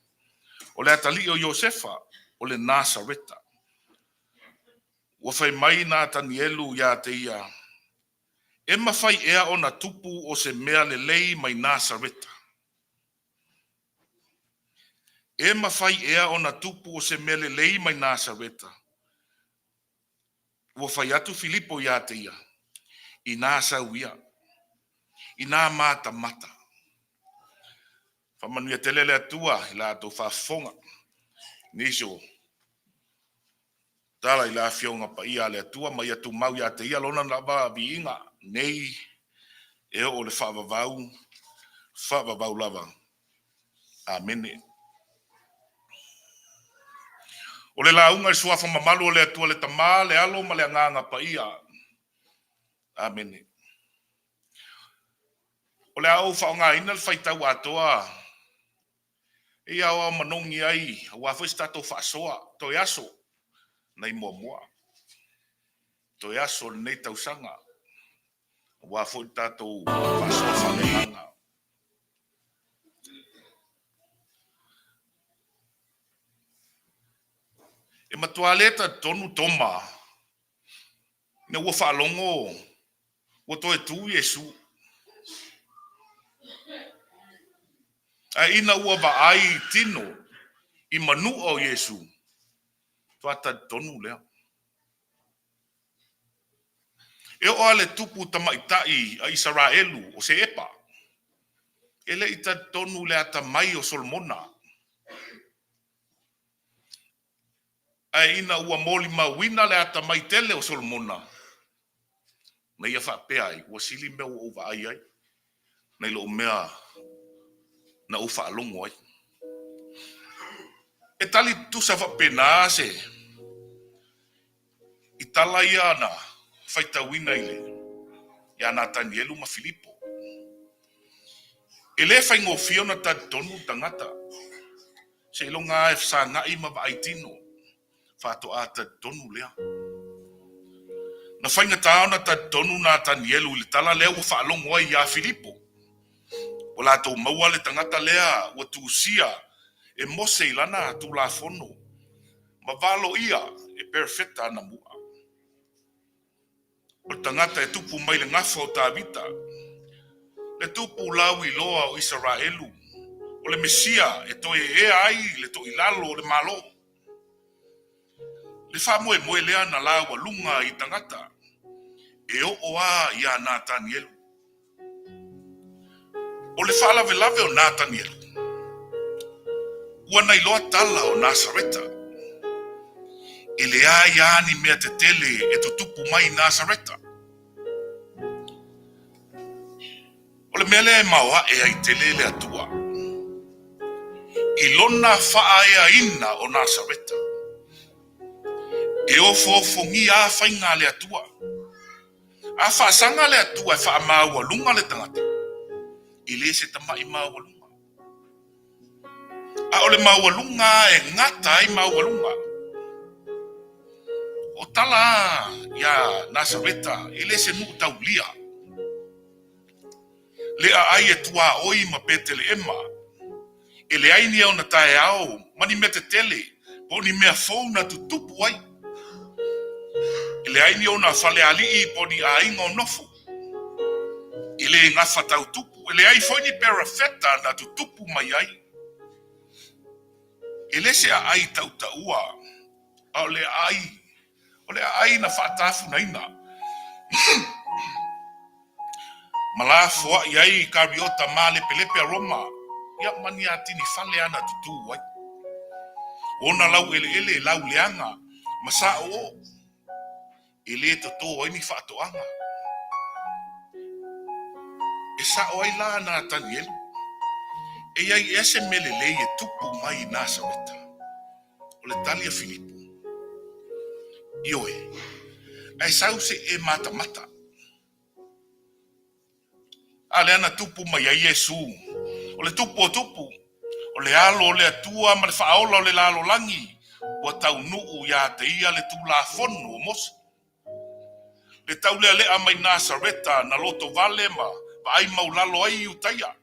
Speaker 2: o le atali o Josefa, o le Nasareta. Ua whai mai na Tanielu ia te ia, e mawhai ea o na tupu o se mea le lei mai Nasareta. E mawhai ea o na tupu o se mea le lei mai Nasareta. Ua whai atu Filipo ia te ia. I nā sauia, i nā matamata. Whamanuia telele atua, i la ato whafonga. Niso, tala i la fionga pa ia le atua, mai atu mau ia te ia lona lava vi inga, nei, e o le whaavavau, Whaavavau lava. Amene. O le launga i suafa mamalu o le atua le tamā, le alo ma le anganga pa ia. Amene. O le au whaonga ina le whaitau atoa. E awa manongi ai, wafo stato whaasoa, toi aso, nei mua mua. Toi aso le nei tausanga. Wafo tato whaasoa whanehanga. E matualeta tonu toma. Ne ua whaalongo, ua toe tu Yesu. A ina ua vaai tino, I manu o Yesu. Tuata tonu lea. E o ale tupu tamaitai a Israelu o se epa. Ele ita tonu lea tamai o Solomona. A ina ua moli mawina lea tamai tele o Solomona. Na ia whapea ai, ua sili mea ua uva ai ai. Na ilo mea na ufa alongo ai. E tali tusa whapena se. I tala ia na whaita wina ile. Ia Nathanielu ma Filipo. E le whaingo fiona ta tonu tangata. Se ilo ngā e wsa ngai ma wa aitino. Whato a ta tonu lea. Na whainga taona ta tonu Nathanielu le tala lea ua whaalongo ai ia Filipo. O la tau maua le tangata lea ua tuusia e mose ilana tu la fono. Ma valo ia e perfecta na mua. O tangata e tupu mai le ngafo o Tavita. Le tupu lau I loa o Israelu. O le Mesia e toi e ai le toi lalo o le malo. Le wha moe lea na lau a lunga I tangata. E o a ia Nathanielu. O le wha lave o Nathanielu. Ua nei loa tala o Nasareta. E le a ia ni mea te tele e to tupu mai Nasareta. O le mele e maua e ai tele le atua. I lona wha ea ina o Nasareta. E o fofongi a whainga le atua. A whaasanga le atua e wha maua lunga le tangata. I le se tamai maua lunga. A o le maua lunga e ngata ai maua lunga. O tala ia Nasareta i le se nuku taulia. Le a ai e tua oi ma petele ema. E le ai ni au na tae au, mani me te tele, po ni mea fau na tutupu ai. E le ai ni au na fale alii po ni a inga o nofu. E le ngafa tau tupu, e le ai foi ni perafeta na tutupu mai ai. E le se a ai tau taua, o le ai na whaatafu na ina. Mala foa I ai kariota male pelepe a Roma. Ia mani ati ni fale ana tutu wai. Ona lau ele lau leanga. Masa o. Ele toto ai ni whaatoanga. E sa o ai la Nathanielu. E ai ese melele e tupu mai Nasareta. O le talia Filipo. Ioe. Ai sause e matamata. Ale ana tupu mai a Yesu. O le tupu o tupu. O le alo o le atua ma le whaola o le lalo langi. Ua tau nuu ia te ia le tula fono o mose. Le tau lea lea mai Nasareta na loto vale ma. Va ai maulalo ai utaia.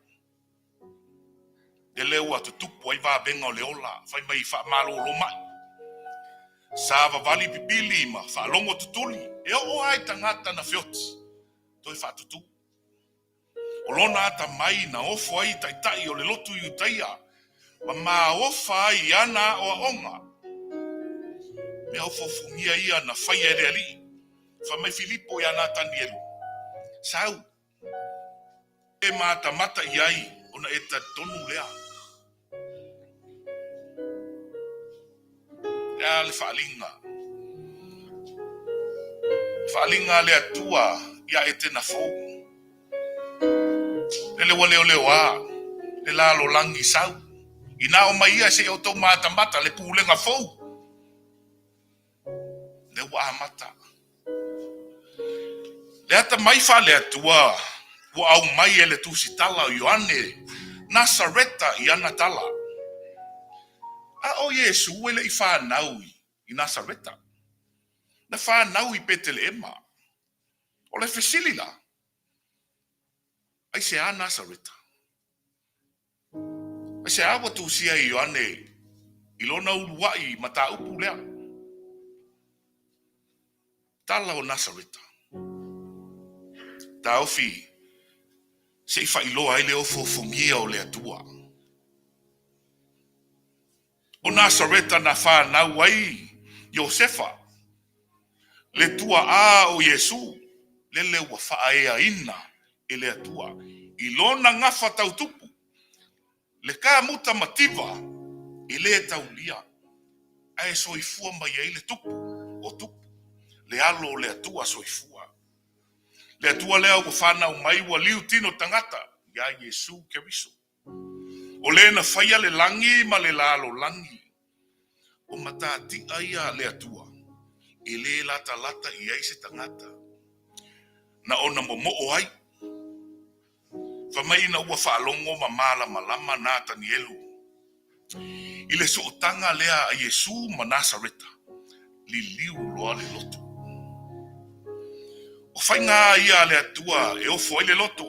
Speaker 2: E leo atu tupu ai va benga o le ola. Fai mai wha malo lo mai. Sava vali pipili ma wha longo tutuli. E o ai tangata na whioti. Toi wha tutu. O lona ata mai na ofo ai taitai o le lotu I utaia. Ma ofa ai ana o onga. Me ofo fungia ia na whai ere ali. Wha mai Filipo ia Nathanielu. Sau. E matamata I ai. Ona e ta tonu lea. Ea le whaalinga. Whaalinga le atua. Ia Etena Fou. Ele wale o leo a. le lalo langi sau. Ina o mai ia se o tau matamata le pulenga fou. Le wa mata. Le ata mai fa le atua. Wa au mai ele tu si tala o Ioane. Nasareta i ana tala. A o Yesu ele i whanau i Nasareta. Na whanau I Betelema. O le fesilila. Ai se a Nasareta. Ai se a watu sia I Ioane. Ilona uruai mata upu lea. Tala o Nasareta. Taofi. Se I whailoa ele o fofongia o le atua. O Nasareta na whanau ai Josefa. Le tua a o Yesu. Lele ua whaea ina e le atua. Ilona ngafa tau tupu. Le ka muta mativa. I le taulia. Ae soifua mai ai le tupu. O tupu. Le alo o le atua soifua. Le atua lea ua whanau mai ua liu tino tangata. Ia Yesu keriso. O le na whaia le langi ma le lalo langi. O matati aia le atua. I le lata lata I ai se tangata. Na ona momo ai. Whamai na ua whaalongo ma mala malama na Tanielu. I le sootanga lea a Yesu ma Nasareta. Li liu loa le loto. O whainga ia le atua e o foi le loto.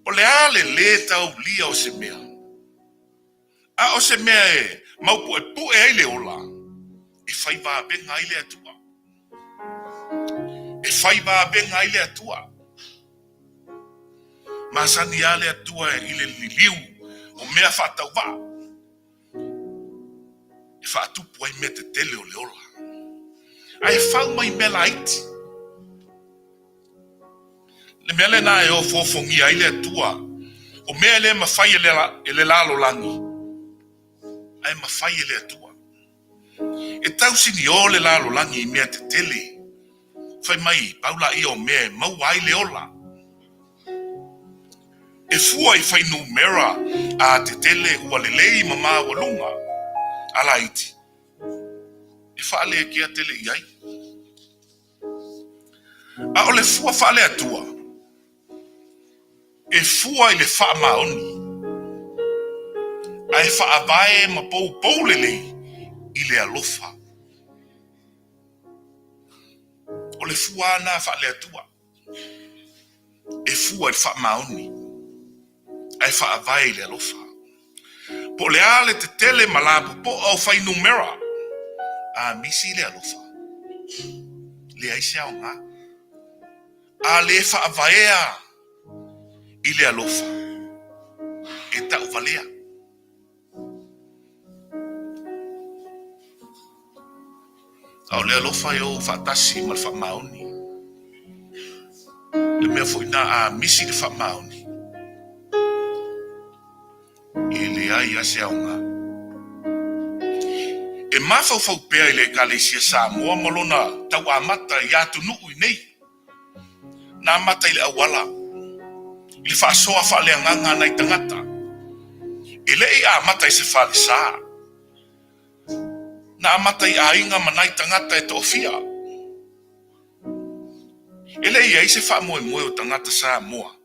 Speaker 2: O le ale le tau lia o se mea. A o se mea e maupo e pu e ai le ola. E whai va benga ai le atua. E whai va benga ai le atua. Masani ale atua I le liliu o mea whatau va. E whaatupu ai mea te tele o le ola. Ai whau mai mea laiti. Le mea le na e o fofongi ai le atua. O mea le mawhai e le lalo langi. Ai mawhai e le atua. E tau sini o le lalo langi I mea te tele. Whai mai paula I o mea mau ai le ola. E fua I whai numera a te tele ua lelei mama wa lunga. Ala iti. E whaale e kia tele I ai. A o le fua whaale atua. E fua I le wha maoni. A e wha avae ma pou lelei I le alofa. O le fua na whaale atua. E fua I wha maoni. A e wha avae I le alofa. Po le ale te tele malapu po au whai numera. A misi le alofa. Le aise au ngā. A le wha avaea I le alofa. E tau valea. Au le alofa yo whatasi ma le wha maoni. Le mea fo ina a misi le wha maoni. E le ai ase au ngā. E mawhau pēa I le kalesia Samoa malona tau amata I atu nuu I nei. Na amata I le awala. I le whaasoa whaale anganga nai tangata. I le I amata I se whaale saa. Na amata I ainga manai tangata e tofia. I le I se wha moe moe o tangata Samoa.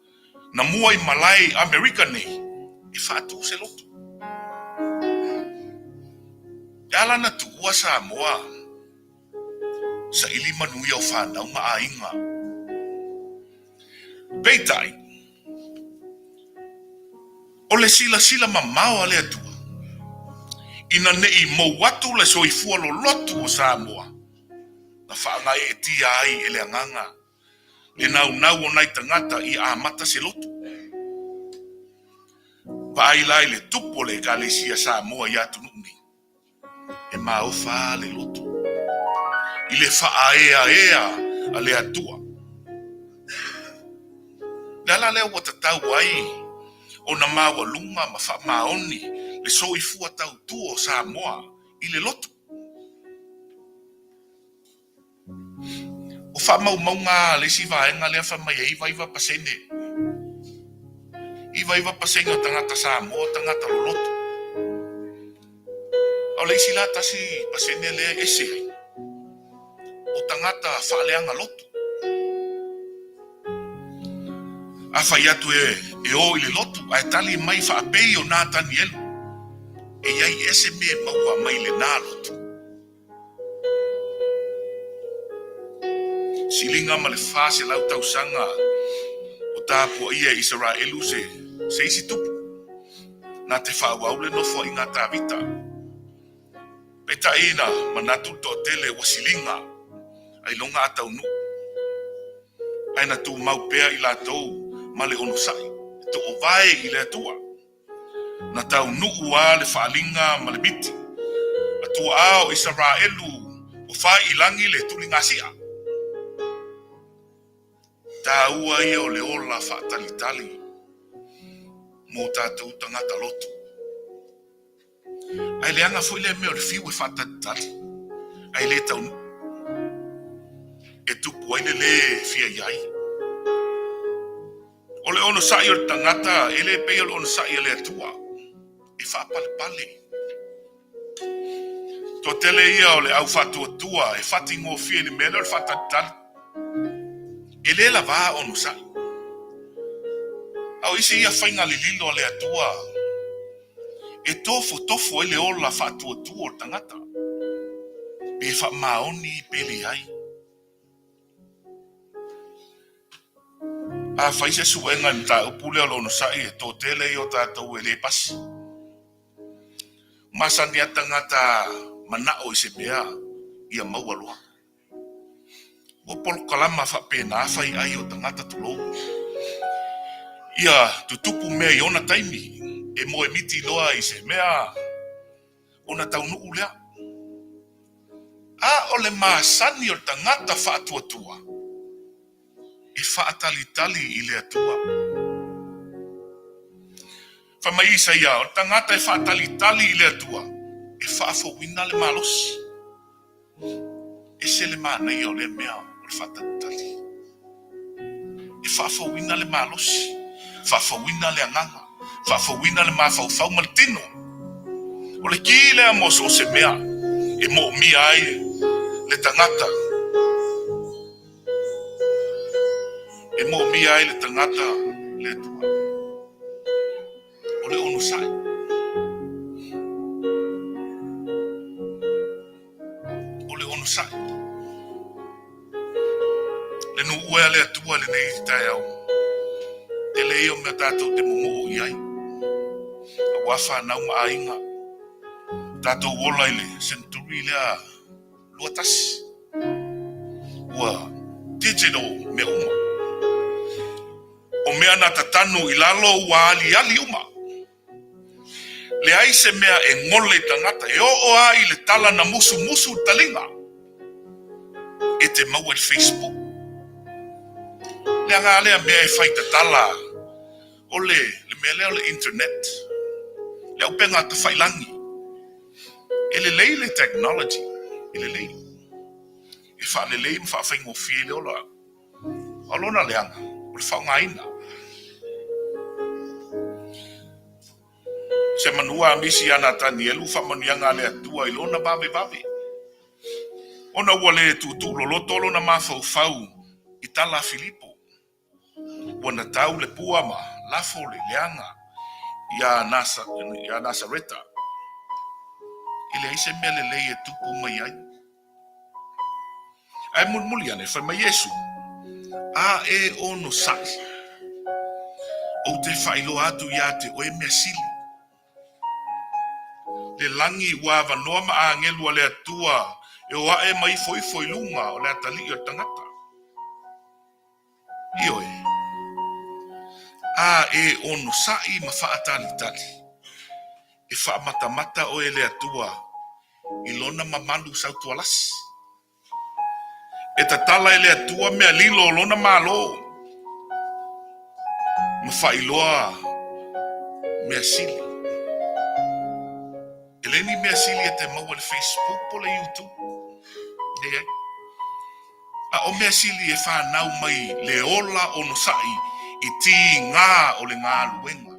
Speaker 2: Na mua I malai Amerika nei. I whaatu se loto. Ala na tuua Samoa. Sa ili manuia o whanau ma ainga. Peitai. O le sila mamao ale atua. Ina nei mo watu le soifua lo lotu o Samoa. Na whaangai e tia ai e le anganga. Le nau o nai tangata I amata se lotu. Vailai le tupo le kalesia Samoa I atu nuni. E mao wha le lotu. I le wha ea a le atua. Le ala leo wa tatau ai. O na maua lunga ma wha maoni. Le soifua tau tuo Samoa. I le lotu. O wha mau ngā le si vaenga le wha mai eiva pasene. Iwa pasenga tangata Samoa, tangata loloto. O le isi la tasi pasene le ese ai. O tangata whaaleanga loto. A whai atu e o ili loto, a tali mai whaapei o nā tani elu. E iai ese me maua mai le nā loto. Silinga ma le whase lau tausanga o tāpua ia Israelu se isi tupu. Nā te whaawau le nofo i ngā tāwita. Peta ina manatu to tele wa silinga ai longa atau nu. Ai na tu mau pea i lātou ma le ono sai. To o vai i le atua. Na tau nu ua le whaalinga ma le biti. Atua ao Israelu o whai i langi le tuli ngasia. Tā ua ia o le ola whaatalitali. Mō tātou tangata lotu. Ai le anga foi le meo le fiu e whaatalitali. Ai le tau nu. E tupu ai le fia iai. O le ono sai o le tangata, e le pei o le ono sai le atua. E whaapale pale. To tele ia o le au whatua tua, e whati ngō fia ni mele o le whaatalitali. E le la vā ono sai. Au isi ia whainga li lilo le atua. E tofo e le ola whatua tua o le tangata. E wha maoni pele ai. A whaise suenga ni tā upule o lono sai e tō tele i o tātou e le pasi. Masani a tangata manao i se mea ia maua loa. O polo kalama whapena awhai ai o tangata tulou. Ia tutupu mea i ona taimi e moe miti loa i se mea ona taunuu lea. A o le masani o tangata whaatuatua. E whaatalitali i le atua. Whamaisa ia, o tangata e whaatalitali i le atua. E whaafowina le malosi. E se le mānei o le mea o le whaatalitali. E whaafowina le malosi. Whaafowina le anganga. Whaafowina le mawhauwhau maltino. O le ki le amos o se mea. E mo mia ai le tangata. E mo mia ai le tangata le atua. O le ono sai. O le ono sai. Le nu ua le atua le nei tai au. Te leo mea tātou te momo i ai. A wafa nau maainga. Tātou wola i le senturi lea luatasi. Ua digital mea uma. O mea na tatanu i lalo ua ali uma. Le ai se mea e ngole tangata. E o ai le tala na musu talinga. E te maua le Facebook. Le anga lea mea e whaita tala. O le mea lea le internet. Le au penga te whailangi. E le lei le technology. E le lei. E wha le lei mwha whaingo fie le ola. Alona le anga. O le whaungaina. Se manua misi ana tani elu whamanianga le atua ilona babe. Ona ua le tutu loloto lona mawhau i tala Filipo. Wana tau le puama lafo le leanga ia Nasareta. Ile ise mele le e tupu mai ai. Ai mulmuli ane whai mai Yesu. A e ono sai. O te whailo atu ia te oe mea sili. Le langi ua wanoa ma a ngelua le atua e o ae mai foi lunga o le atali o tangata. Ioe. A e ono sai ma whaatalitali. E wha matamata o e le atua i lona mamalu sautualasi. E tatala e le atua mea lilo lona malo. Ma whailoa mea sili. Eleni mea sili e te maua le Facebook po le YouTube. Ne ai. A o mea sili e whanau mai le ola ono sai i ti ngā o le ngā luenga.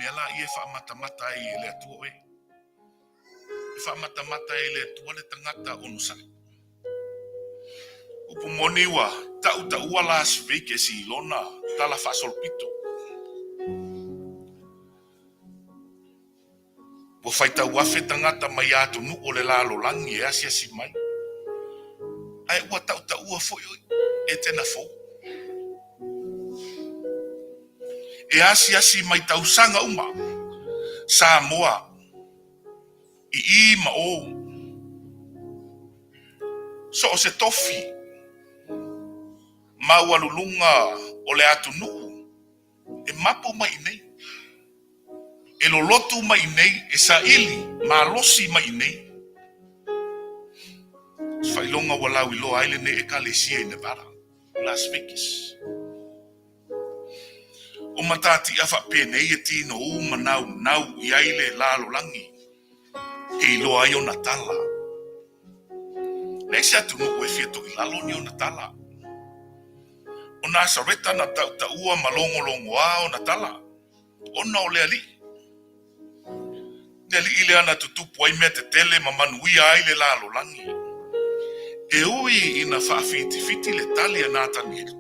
Speaker 2: mea la ia whaamatamata e le atua oe. Whaamatamata e le atua le tangata ono sa. Upu moni wa, ta ua Las Vegas i lona, tala whasolpito. Wa whaita wafe tangata mai atu nu o le lalo langi e asi mai. Ai ua ta ua foi Etena Fou. E asi mai tausanga uma. Samoa. I ma o. So o se tofi. Maualulunga o le atu nu. E mapu mai nei. E lolotu mai nei. E sa ili. Ma losi mai nei. Failonga walau ilo aile ne ekalesia i Nevada. Las Vegas. O matati afa pene e tino uma nau i aile lalo langi. E ilo ai o Natala. Nei se atu nuku e fieto i lalo ni o Natala. O Nasareta na ta ua malongo a o Natala. O na o le ali. Ne ali ile ana tutupu ai mea te tele mamanui aile lalo langi. E ui ina fiti le tali a Nathaniel.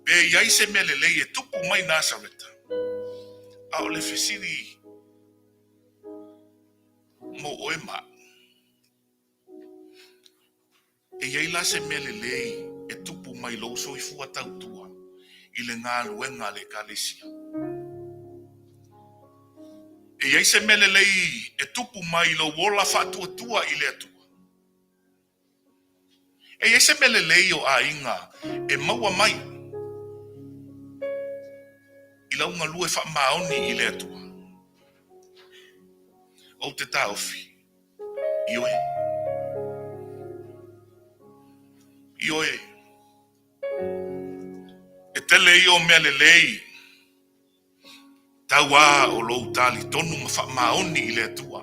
Speaker 2: Be iai se melelei e tupu mai Nasareta. A o le fesiri mo oe ma. E iai la se melelei e tupu mai lo so i fua tautua. I le ngā luenga le kalesia. E iai se melelei e tupu mai lo wola fatuatua i le atua. E iai se melelei o a inga e maua mai. I launga lue wha maoni i le atua. O te taofi. Ioe. Ioe. E tele io melelei. Taua o lou tali tonu ma wha maoni i le atua.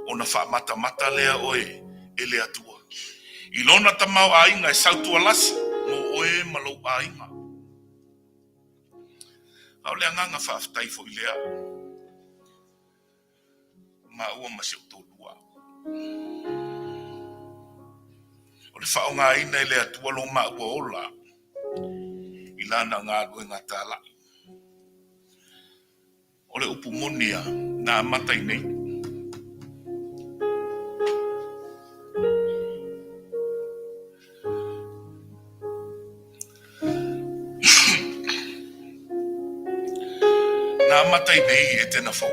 Speaker 2: O na wha matamata lea oe e le atua. I lona tamau a inga e sautua lasi. Mo oe ma lou a inga. Au le anganga wha aftai fo i lea. Ma ua ma se o tōlua. O le wha o ngā ina i le atua lo ma ua ola. I lana ngā lue ngā tālai. O le upu monia nā matai nei. Nā matai nei e tena fau.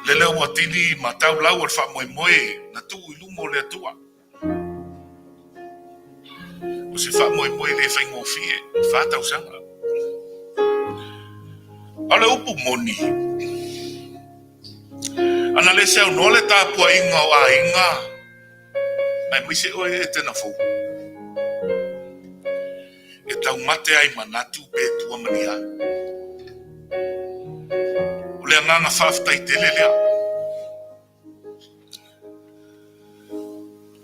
Speaker 2: Le leo watini ma tau lau al wha moe na tu i lumo le atua. O se wha moe le whaingo fie, wha tau sanga. Ale upu moni. Ana le seo no le tāpua inga o a inga. Mai mise oe e tena fau. E tau mate ai manatu pe tua mania. O le anganga whaftai tele lea.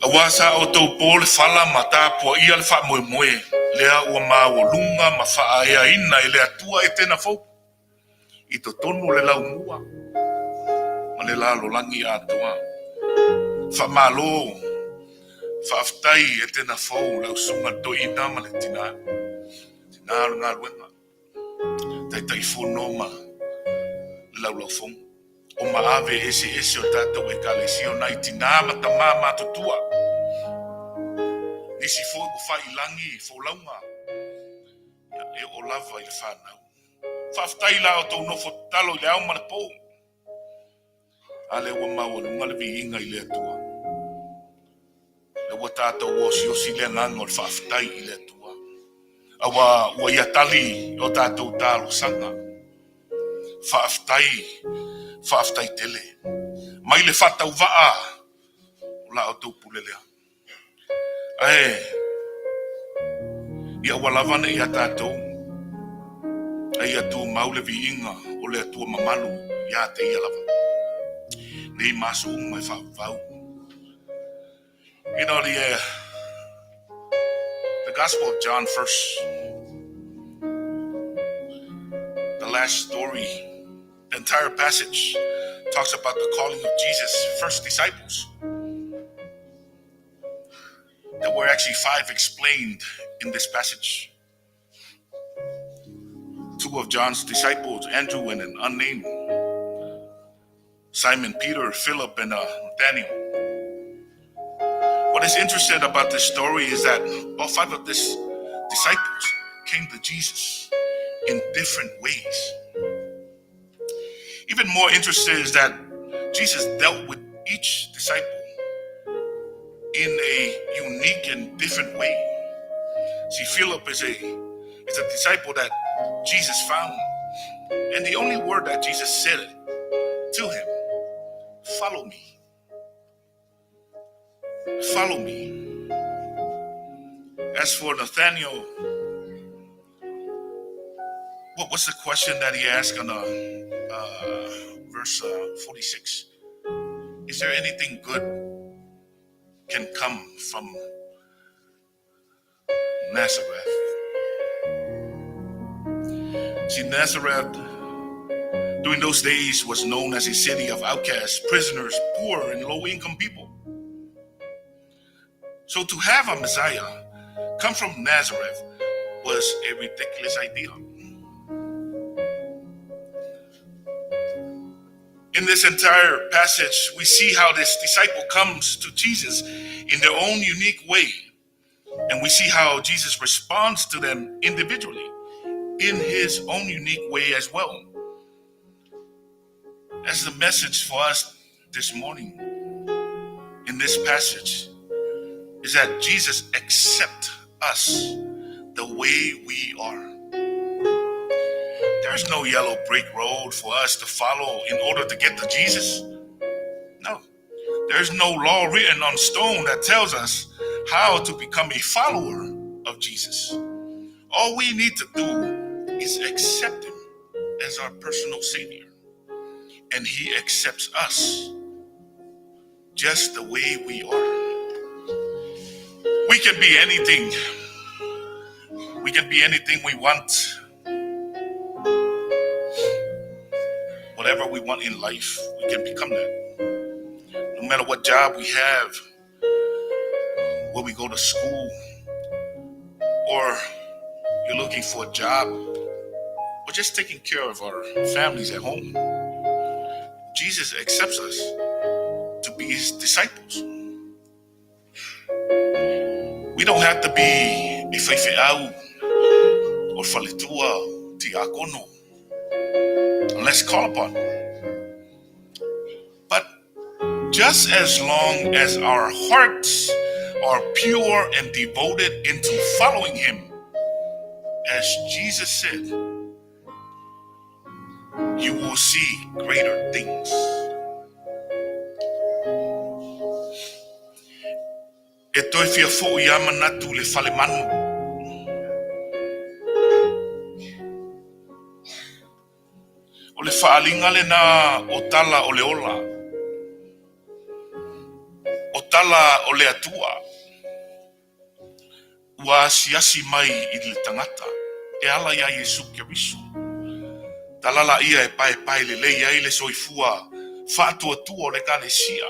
Speaker 2: Awasa o tau pōle whala ma tāpua ia le wha moe. Lea ua māua lunga ma wha aea ina e le atua e tena fau. I to tonu le lau mua. Ma le lalo langi atua. Wha malo. Wha aftai e tena fau. Lau sunga do ina ma le tina. Tina alu ngā luenga. Tai whono ma. Le lau fong. O ma ave ese o tātou e kalesio nai tina ma tamā mātutua. Nisi fo ko whai langi fo launga. E o lava i le whanau. Whaftai la o tau nofo talo i le au male pou. Ale ua maua lunga le vi inga i le atua. Le ua tātou osi le nganga o le whaftai i le atua. Awa ua ia tali o tātou tālo sanga. Whaftai tele. Mai le whatau waa. O la o tau pulelea. Ia walavana i a tātou. Ai atu maule vi inga o le atua mamalu ia te ia lava. Nei maso mai whau. You know, the Gospel of John first, the last story, the entire passage talks about the calling of Jesus' first disciples. There were actually 5 explained in this passage. 2 of John's disciples, Andrew and an unnamed, Simon, Peter, Philip, and Nathaniel. What is interesting about this story is that all 5 of these disciples came to Jesus in different ways. Even more interesting is that Jesus dealt with each disciple in a unique and different way. See, Philip is a disciple that Jesus found, and the only word that Jesus said to him, follow me. Follow me. As for Nathaniel, what was the question that he asked on verse 46? Is there anything good can come from Nazareth? See, Nazareth during those days was known as a city of outcasts, prisoners, poor, and low-income people. So to have a Messiah come from Nazareth was a ridiculous idea. In this entire passage, we see how this disciple comes to Jesus in their own unique way. And we see how Jesus responds to them individually in his own unique way as well. That's the message for us this morning in this passage, is that Jesus accepts us the way we are. There's no yellow brick road for us to follow in order to get to Jesus. No. There's no law written on stone that tells us how to become a follower of Jesus. All we need to do is accept him as our personal Savior. And he accepts us just the way we are. We can be anything. We can be anything we want. Whatever we want in life, we can become that. No matter what job we have, where we go to school, or you're looking for a job, or just taking care of our families at home. Jesus accepts us to be his disciples. We don't have to be a whaewheau or whaletua tiakono unless called upon. But just as long as our hearts are pure and devoted into following him, as Jesus said, you will see greater things. E toi fia fo ia manatu le fale manu. O le faalinga le na o tala o le ola. O tala o le atua. Ua siasi mai I le tangata. E ala ia Yesu Keriso. Talala ia e pae le ia I le soifua. Faatua tua o le kalesia.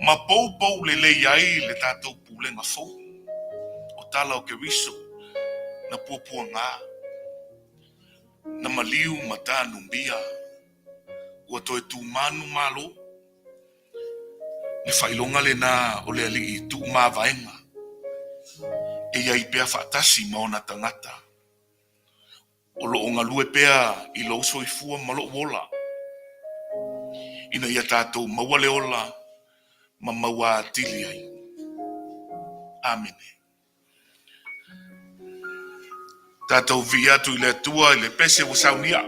Speaker 2: Ma pou le ai le tātou pulenga fou. O tala o Keriso na pupua ngā. Na maliu matanu mbia. Ua toe tu manu malo. Ne whailonga le nā o le ali tu mā vaenga. E iai pea whaatasi maona tangata. O lo o ngalue pea I lo soifua malo wola. Ina ia tātou maua le ola. Ma maua atili ai. Amen. Tātou vi atu I le atua I le pese o saunia.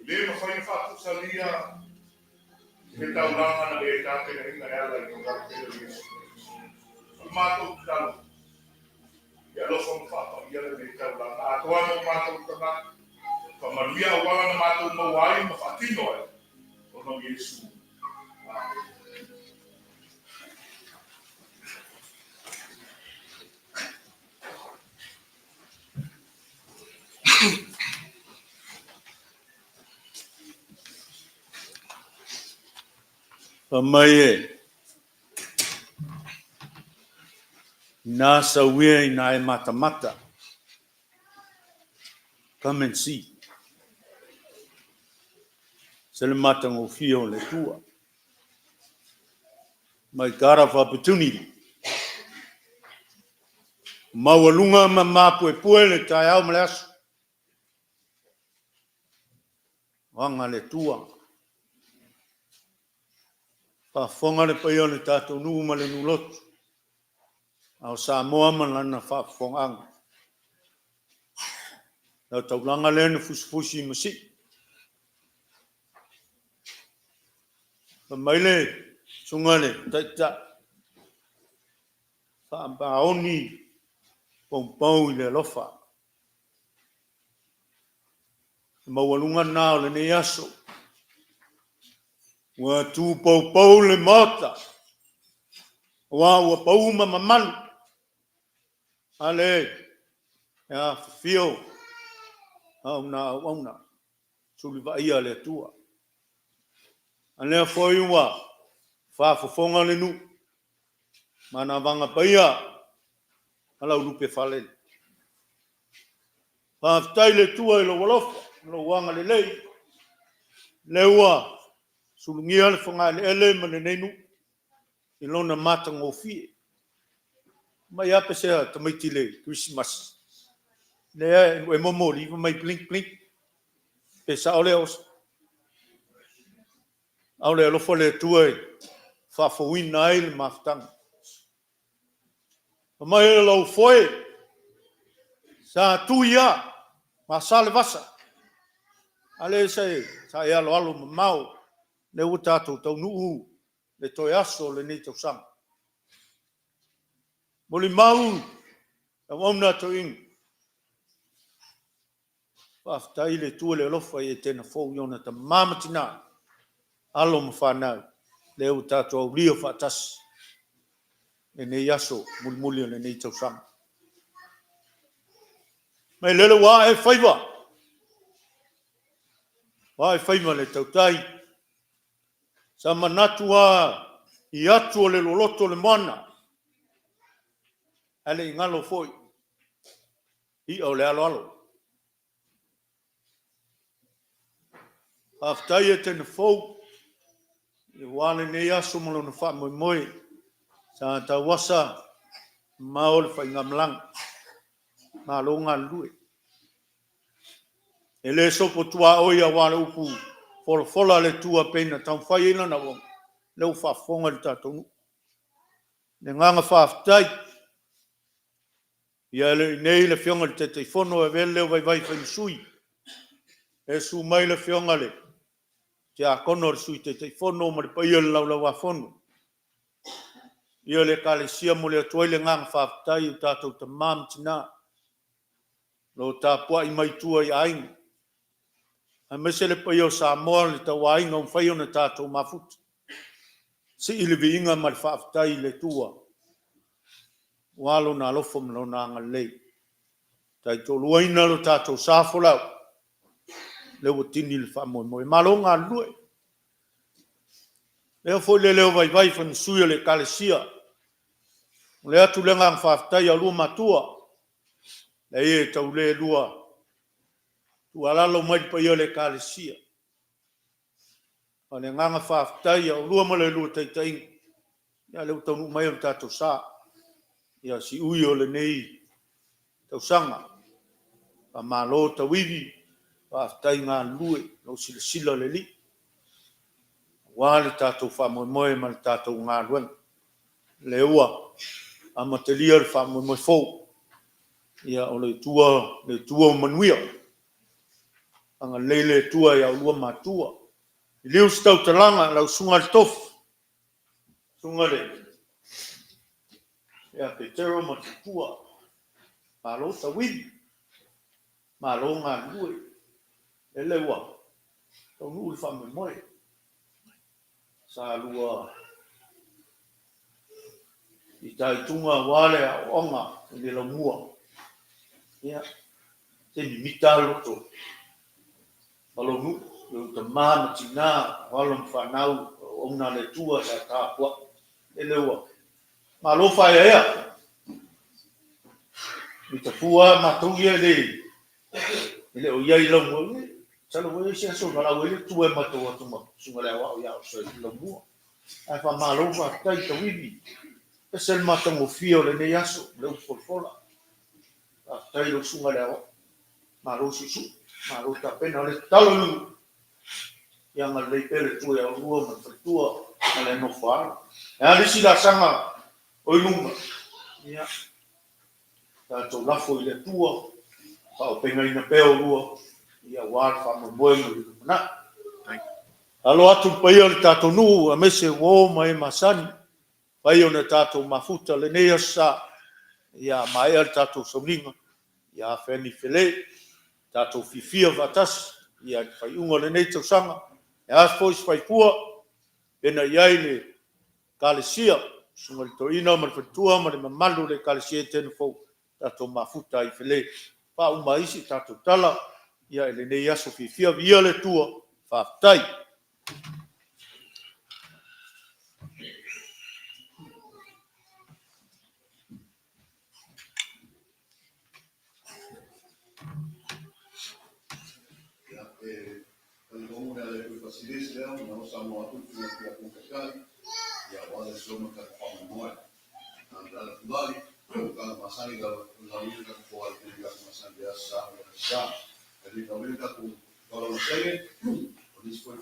Speaker 2: Le ma fai fatto salia che da una na e ta che ringa ela e non che le ma to talo ya lo son fatto ya le ta la a to mo ma to ta fa maria wala na ma to mo wai ma fatino e o no Yesu
Speaker 4: Pamaye, nasa wea na e matamata. Come and see. Sele matango fio le tua. My God of opportunity. Mawalunga mamapu e pue le tai au maleasu. Wanga le tua. Pa fonga le paio le tato numa le nulotu. Au Samoa manana fa fonganga. Nau taulanga le na fusifusi masi. Pa maile sungale taita. Fa baoni pompau le lofa. Mawalunga nao le ne yaso. Wa tu pau le mata. Wa pau mamanu. Ale. Ya fio. Au na. Suliva ia le tua. Anea foi ua whaafofonga le nu. Mana vanga paia. Ala urupe whale. Whaafitai le tua i lo walofa. Lo wanga le lei. Le ua. Sulungia le whanga le ele ma le neinu. I lona mata ngō fie. Mai ape sea tamaiti le Christmas. Le e momo li mai blink blink. Pe sa ole os. Aole alofo le tua i. Whaafowina ai le maftanga. Mai e lau foe. Sa tuia. Ma sale vasa. Ale sa e alo alo mau. Le utato tau nuu. Le toi aso le ni tau sang. Moli mau. E wauna to ing. Whaftai le tua le alofa i Etena Fou Iona ta mamatina. Alo mawhanau. Le utato au rio whatas. Le nei aso muli le nei tau sang. Mai lele wa e whaiva. Wa e whaiva le tautai. Sa manatua i atu o le loloto le moana. Ale ingalo foi. I au le alo alo. Aftai Etena Fou. I wale nei aso malo na wha moi moi. Sa ta wasa. Mao le whai ngamlang. Ma lo ngā lue. E le sopo tua oia wale upu. Fola le tua pena. Tau whai ina na wong. Le ufa fonga le tatonu. Ne nganga whaftai. Ia le nei le fionga le te fono e vele leo vai whai sui. E su mai le fionga le. Te a kono le sui te fono ma le paia le lau lau a fono. Ia le kalesia mo le atuai le nganga whaftai u tātou ta mam tina. Lo tā pua i mai tua i ainga. A mese le paia o Samoa le tau ainga un whai ona tātou mafuta. Si ili vi inga ma le whaftai le tua. Walo na lofo mlo na ngalei. Tai to luaina lo tātou sāfolau. Le watini le whamoe moe. Malonga lue. Leo foi le leo vai whan suia le kalesia. Le atu le ngang whaftai a lua matua. Le e tau le lua. Tu alalo mai pa ia le kalesia. Le nganga whaftai a lua ma le lua taitain. Ia leo tau mai o tātou sā. Ia si ui o le nei tau sanga. Pa malo tau iwi. Whaftai ngā lue. Lo sila le li. Wale tātou whamoe moe ma le tātou ngā lueng. Le ua. Ama te lia le whamoe moe fau. Ia o le tua o manuia. Anga leile tua ia o lua matua. I leo stau talanga lau sunga le tofu. Sunga le. Ia pe tero ma te tua. Malo ta wini. Malo ngā lue. E le ua. Tau nuu le whamoe moe. Sa lua. I tai tunga wale a onga. I le lau mua. Ia. Te mi mita loto. Alo nu. Leu ta mana tina. Walo mwhanau. Ona le tua sa tāpua. E le ua. Malo whai ea. I ta pua matuia le. I le o iai lau mua. Salo wale si aso ngala wale tua matua tuma. Sunga le awa o iau sa i lau mua. Ai wha malo wha tai ta wibi. Pesel matango fio le ne aso. Leu folfola. Tai lo sunga le awa. Malo sisu. Malo ta pena le talo lu. Yang al leipele tua ya lua ma tua. Ale no fara. E alisi la sanga. Oi lunga. Ia. Ta tau lafo i le tua. Pa o penga ina peo lua. Ia wār wha moenga i lumana. Alo atu paia le tātou nuu. A mese wō mai masani. Paia le tātou mafuta le nea sa. Ia mai le tātou sauninga. Ia wheni whele. Tātou fifia vatas. Ia whai unga le nei tau sanga. Ia fwoi whai pua. Pena iai le kalesia. Sunga le toina ma le whatua ma le mamalu le kalesia Etena Fou. Tātou mafuta i whele. Pa uma isi tātou tala. Ia ele nei aso fifia via le tua. Whaftai. fasilisi leo na Samoa pia kukakali ya wale soma kwa pamoja. Na kembali kalau masani kalau kita kuat juga masani biasa. Jadi kalau saya this point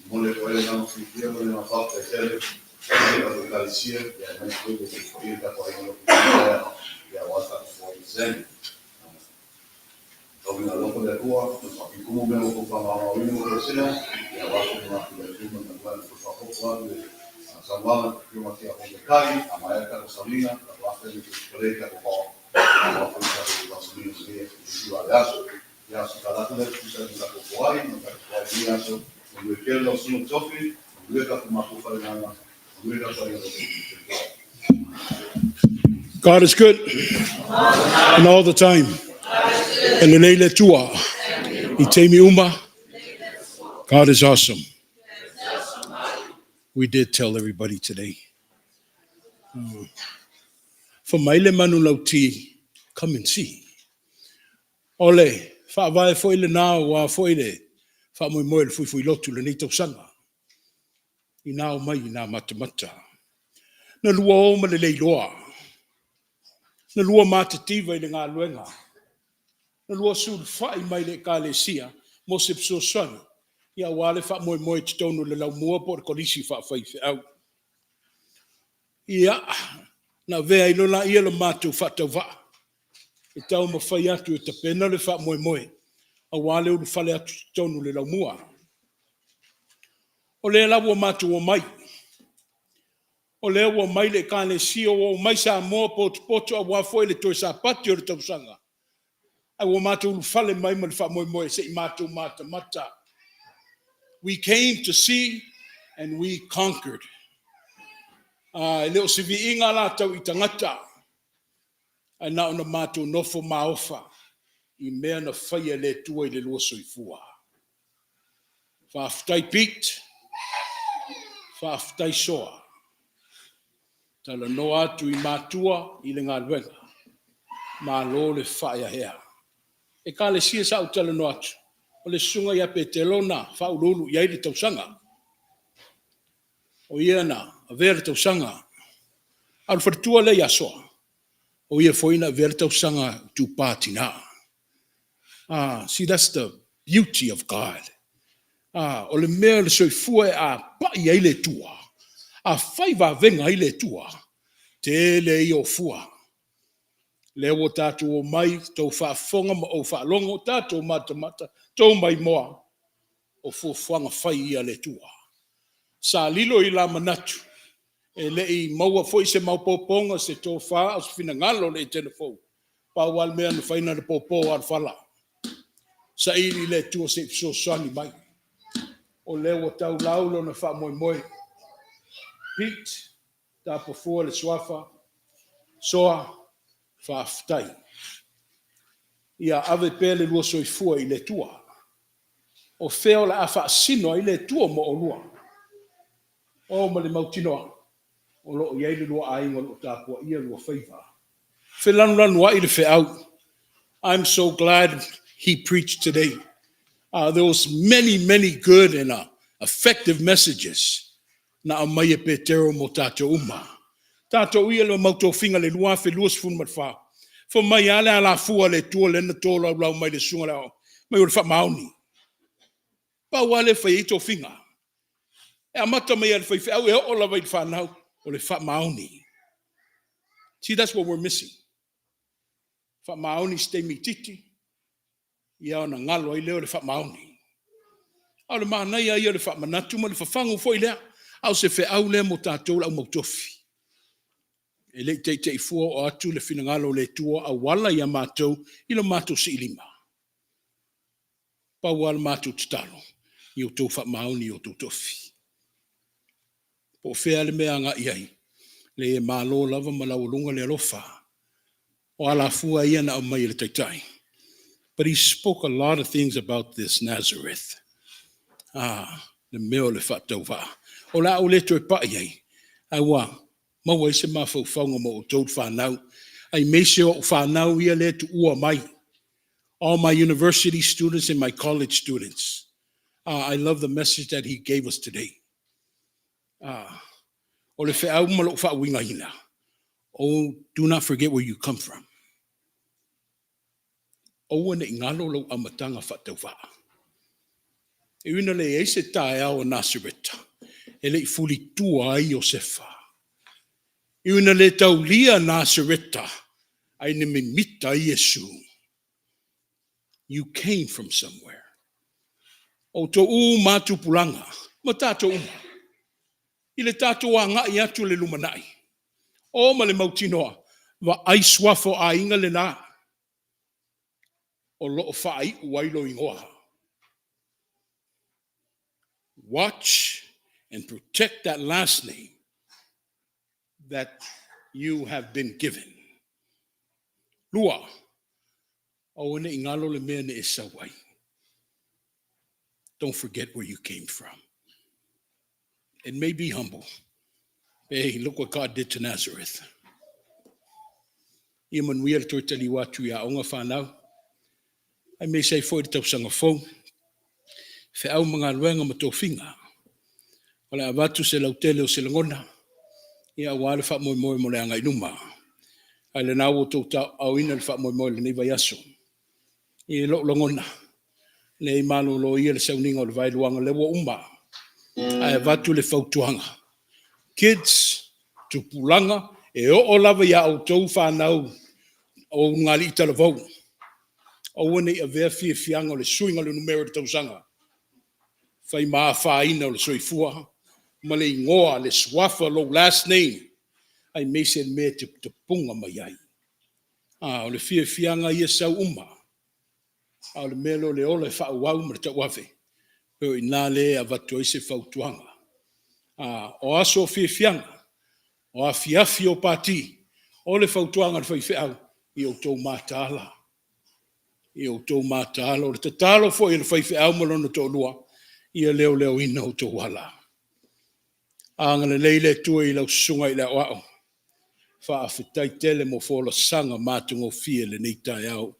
Speaker 4: Mole koele na mfikia mole na fakta tele ya kalisia ya mashule ya kufikiri kwa hiyo ya wasa kwa exam au na loko de rua kwa kikumu meo kwa mama wenu kwa sina ya watu na kulekuma na kwa kwa Samoa kama kia Congregational Amerika kusamina na watu ni kupeleka kwa watu kwa kusamina sio yaso ya sikalatu na kisha kwa na kwa yaso kuelekea somo tofi kuweka kwa makufa na kuweka kwa
Speaker 3: God is good and all the time. And the Leila Tua, Itemi Uma, God is awesome. We did tell everybody today. For Maile Manu Lauti, come and see. Ole, fa vai foile na wa foile, fa mo moel fui lotu le nito sanga. Ina mai na matamata. Na lua o ma le leiloa. Na lua matativa i le ngā luenga. Na lua sul fai mai le kalesia, mo se pso sani. Ia wale fa moe te tonu le lau mua por kolisi fa fai fe au. Ia, na vea ilo la ia lo matu fa tau va. E tau ma fai atu e tapena le fa moe. A wale ulu fale atu te tonu le lau mua. O le lau o matu o mai. O le ua mai le kalesia o mai sa moa poto a wafoi le toi sa pati o le tau sanga. Ai ua matu ulu fale mai ma le fa moe se i matu matamata. We came to see and we conquered. Leo sivi inga la tau i tangata. Ai na ona mātou nofo maofa. I mea na whaia le tua i le lua soifua. Whaftai Pete. Whaftai soa. Tala no atu i mātua i le ngā luenga. Mā lo le whaia hea. E ka le sia sa utala no atu. O le sunga ia pe te lona whaululu iai le tausanga. O ia na, a vera tausanga. Al whatua le asoa. O ia foina vera tausanga tu pātina. See, that's the beauty of God. O le mea le soifua a pa iai le tua. A whaiva venga i le tua. Te le i o fua. Le o tātou o mai, tau whaafonga ma o whaalongo, tātou matamata, tau mai moa, o fuafuanga whai ia le tua. Sa lilo i la manatu, e le i maua foi se mau poponga se tō wha, o se whina ngalo le Etena Fou. Pa wal mea na whaina le popo al whala. Sa i le tua se so sani mai. O le o tau laulo na wha moe. Pete, tā pofua le swafa, soa, whaftai. Ia ave pele lua soifua i le tua. O feo la a whaasino i le tua mo o lua. O ma le mautinoa. O lo iai le lua ainga lo tāpua ia lua whaiva. Whelanu wa i le wheau. I'm so glad he preached today. There was many good and effective messages. Na a mai e petero mo tātou uma. Tātou ia lo mautou finga le lua fe luas fun mat wha. Fo mai ale ala fua le tua le na tōla lau mai le sunga lao. Mai o le wha mauni. Pa wale whai ito finga. E amata mai ale whai au e o la vai whanau o le wha mauni. See, that's what we're missing. Wha mauni stay mi titi. Ia o na ngalo ai leo le wha mauni. Au le maanai ai o le wha manatu ma le whafangu fo i lea. Au se whe au lea mo tātou lau mautofi. E le te i fua o atu le finangalo le tua a wala ia mātou i lo mātou si ilima. Pa wala mātou tatalo i o tau wha mauni o tau tofi. Po whea le mea nga iai le e mālo lava malawalunga le alofa o ala fua ia na o mai le taitai. But he spoke a lot of things about this Nazareth. Le meo le whatau wha. O la o le toi pa iai. Ai wā. Maua se mawhauwhaunga mo o tōt whanau. Ai meise o whanau ia le tu ua mai. All my university students and my college students. I love the message that he gave us today. O le wheau malo whauinga hina. Oh, do not forget where you come from. O ane ingalo lau amatanga whatau wha. E wina le e se tae au Nasareta. E le fuli tua ai Josefa. E wina le taulia Nasareta. Ai ne me mita i Yesu. You came from somewhere. O to u matu pulanga. Ma tato uma. I le tato wa ngai atu le lumanai. O ma le mautinoa. Wa ai swafo a inga le na. O lo fai wailo ingoa. Watch and protect that last name that you have been given. Lua. O ne ingalo le mea ne esawai. Don't forget where you came from. And may be humble. Hey, look what God did to Nazareth. Iman wia le toitali watu ya onga whanau. Ai me sei foi tau sanga fou. Fe au mga luenga ma tō whinga. O le avatu se lautele o se langona. Ia wale wha moi moi mo le anga inuma. Ai le nau o tō tau au ina le wha moi moi le neiva yaso. I lo langona. Le imalo lo ia le sauninga o le vai luanga le wa umma. Ai avatu le fautuanga. Kids, tupulanga, e o lava ia au tau whanau o ngali itala vau. O wane a vea fia fianga o le suinga le numero de tausanga. Fai maa whaina o le soifua. Ma le ingoa le swafa lo last name. Ai meise mea te punga mai ai. O le fia fianga ia sau uma. O le melo le ole whauau ma le tau wafe. Pero ina le a vatu ise fautuanga. O aso fia fianga. O a fiafi o pati. O le fautuanga le whaifeau. I o tau mātala. I o tau mātala. O le tatalo fo i le whaifeau malona tō lua. I a leo leo ina o tau wala. Anga le leile tua i lau sunga i lau au. Wha a whitai tele mo fola sanga mātungo fia le nei tai au.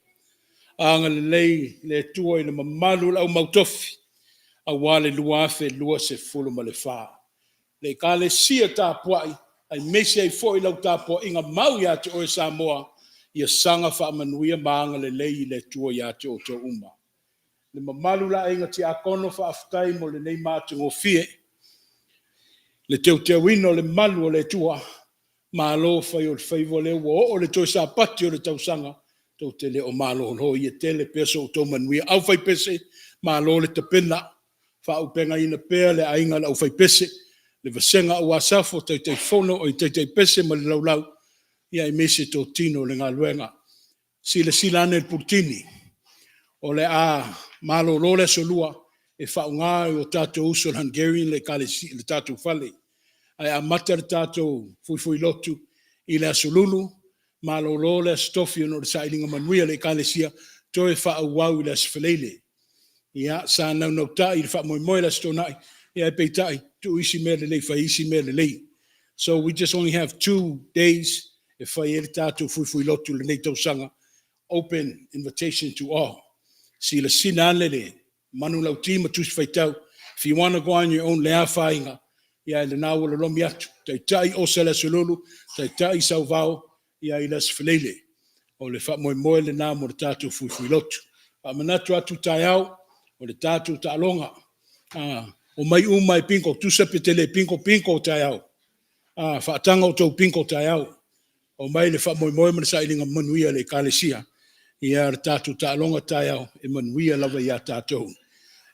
Speaker 3: Anga le lei le tua i le mamalu lau mautofi. A wale luafe lua se fulu ma le wha. Le ka le sia tā puai. Ai mese ai fo i lau tā pua inga mau ia te oe Samoa. Ia sanga wha manuia maanga le lei le tua ia te o te uma. Le mamalu la inga ti akono wha aftai mo le nei mātungo fie. Le teu te wino le malu o le tua. Malo fai o le faivo le ua o le toi sa pati o le tausanga. Tau te le o malo lo ia tele peso o tau manuia. Au fai pese, malo le tapena. Wha upenga ina pea le ainga le au fai pese. Le vasenga o asafo tei tei fono o i tei tei pese ma le laulau. Ia i mese tō tino le ngā luenga. Sila ane le purtini. O le a malo lo le solua. E whaunga o tātou uso le Hungarian le tātou whale. Ai a mata le tātou fui lotu. I le asolulu. Malo lo le stofi o no le sailinga manuia le kalesia. Toe whauau i le asfalele. Ia sa nau nau tai i le whamoimoe le stonai. Ia e peitai. Tu isi mea le lei, whai isi mea le lei. So we just only have 2 days. E whai e le tātou fui lotu le nei tausanga. Open invitation to all. Sila sinane le. Manu lau tima tusi whaitau. If you want to go on your own, lea whainga. Ia le nāua le lomi atu. Tai o se le solulu. Tai sau vau. Ia i las whalele. O le whamoimoe le nā mo le tātou fui lotu. Manatu atu tai au. O le tātou ta alonga. O mai umai pinko. Tusa petele pinko tai au. Whaatanga o tau pinko tai au. O mai le whamoimoe mana sa ilinga manuia le kalesia. Ia le tātou ta alonga tai au. E manuia lava ia tātou.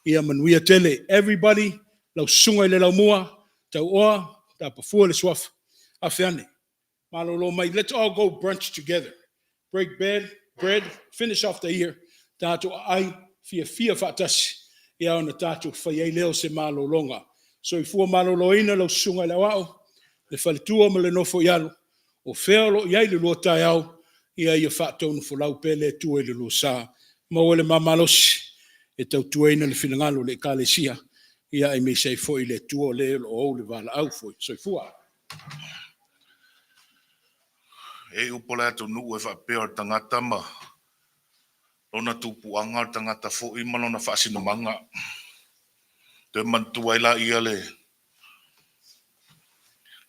Speaker 3: Ia manuia tele. Everybody. Lau sunga le lau mua. Tau oa. Ta pafua le swaf. Awhiane. Malolo mai. Let's all go brunch together. Break bread. Finish off the year. Tātou ai. Fia whaatasi. Ia ona tātou whaiei leo se malolonga. So i fua malolo ina lau sunga le wao. Le whalitua ma le nofo ialo. O wheolo iai le lua tai au. Ia ia whaatonu fulau pele tue le lua saa. Mau le mamalosi. E tau tueina le finangalo le kalesia. Ia e me sei foi le tua le o le vala au foi. So i fua.
Speaker 2: E upole atu nuu e whapea o tangata ma. Lona tupuanga o tangata fo i malona whaasinamanga. Te mantua ila ia le.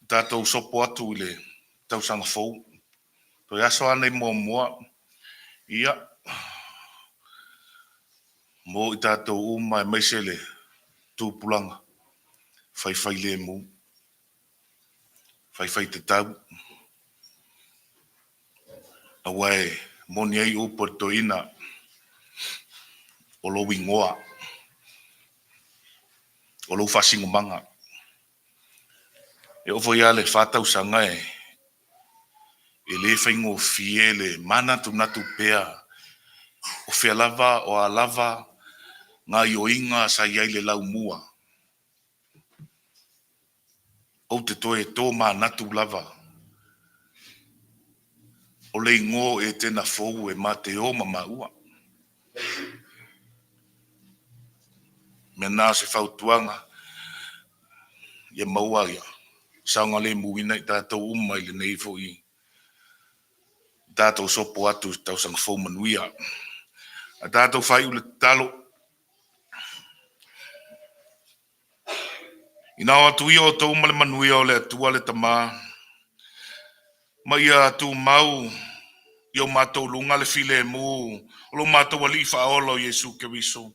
Speaker 2: Tātou sopo atu i le tausanga fou. To yaso ane mua. Ia. Mo i tātou uma e maise le tūpulanga. Whai le mu. Whai te tau. Awai, moni ai upo toina. O lo wingoa. O lo whasingumanga. E ofo ia le whātau sanga e le whaingo fie le mana tu natu pea. O whea lava o a lava ngā ioinga sa iai le lau mua. O te toe tō mā natu lava. O le ingo e tena fou e mā te o maua. Me nā se whautuanga. Ia maua ia. Saunga le muina i tātou umai le nei fo i. Tātou sopo atu tau sang fou manuia. A tātou whai ule talo. Ina o atu ia o tau male manuia o le atua le tamā. Ma ia atu mau. Ia o mātou lunga le file mu. O lo mātou wali whaolo Jesu ke wiso.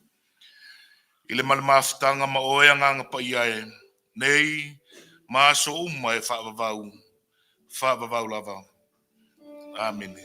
Speaker 2: Ile male maafutanga ma oea nganga pa iae. Nei, maa so umma e whaavavau. Whaavavau lava. Amen.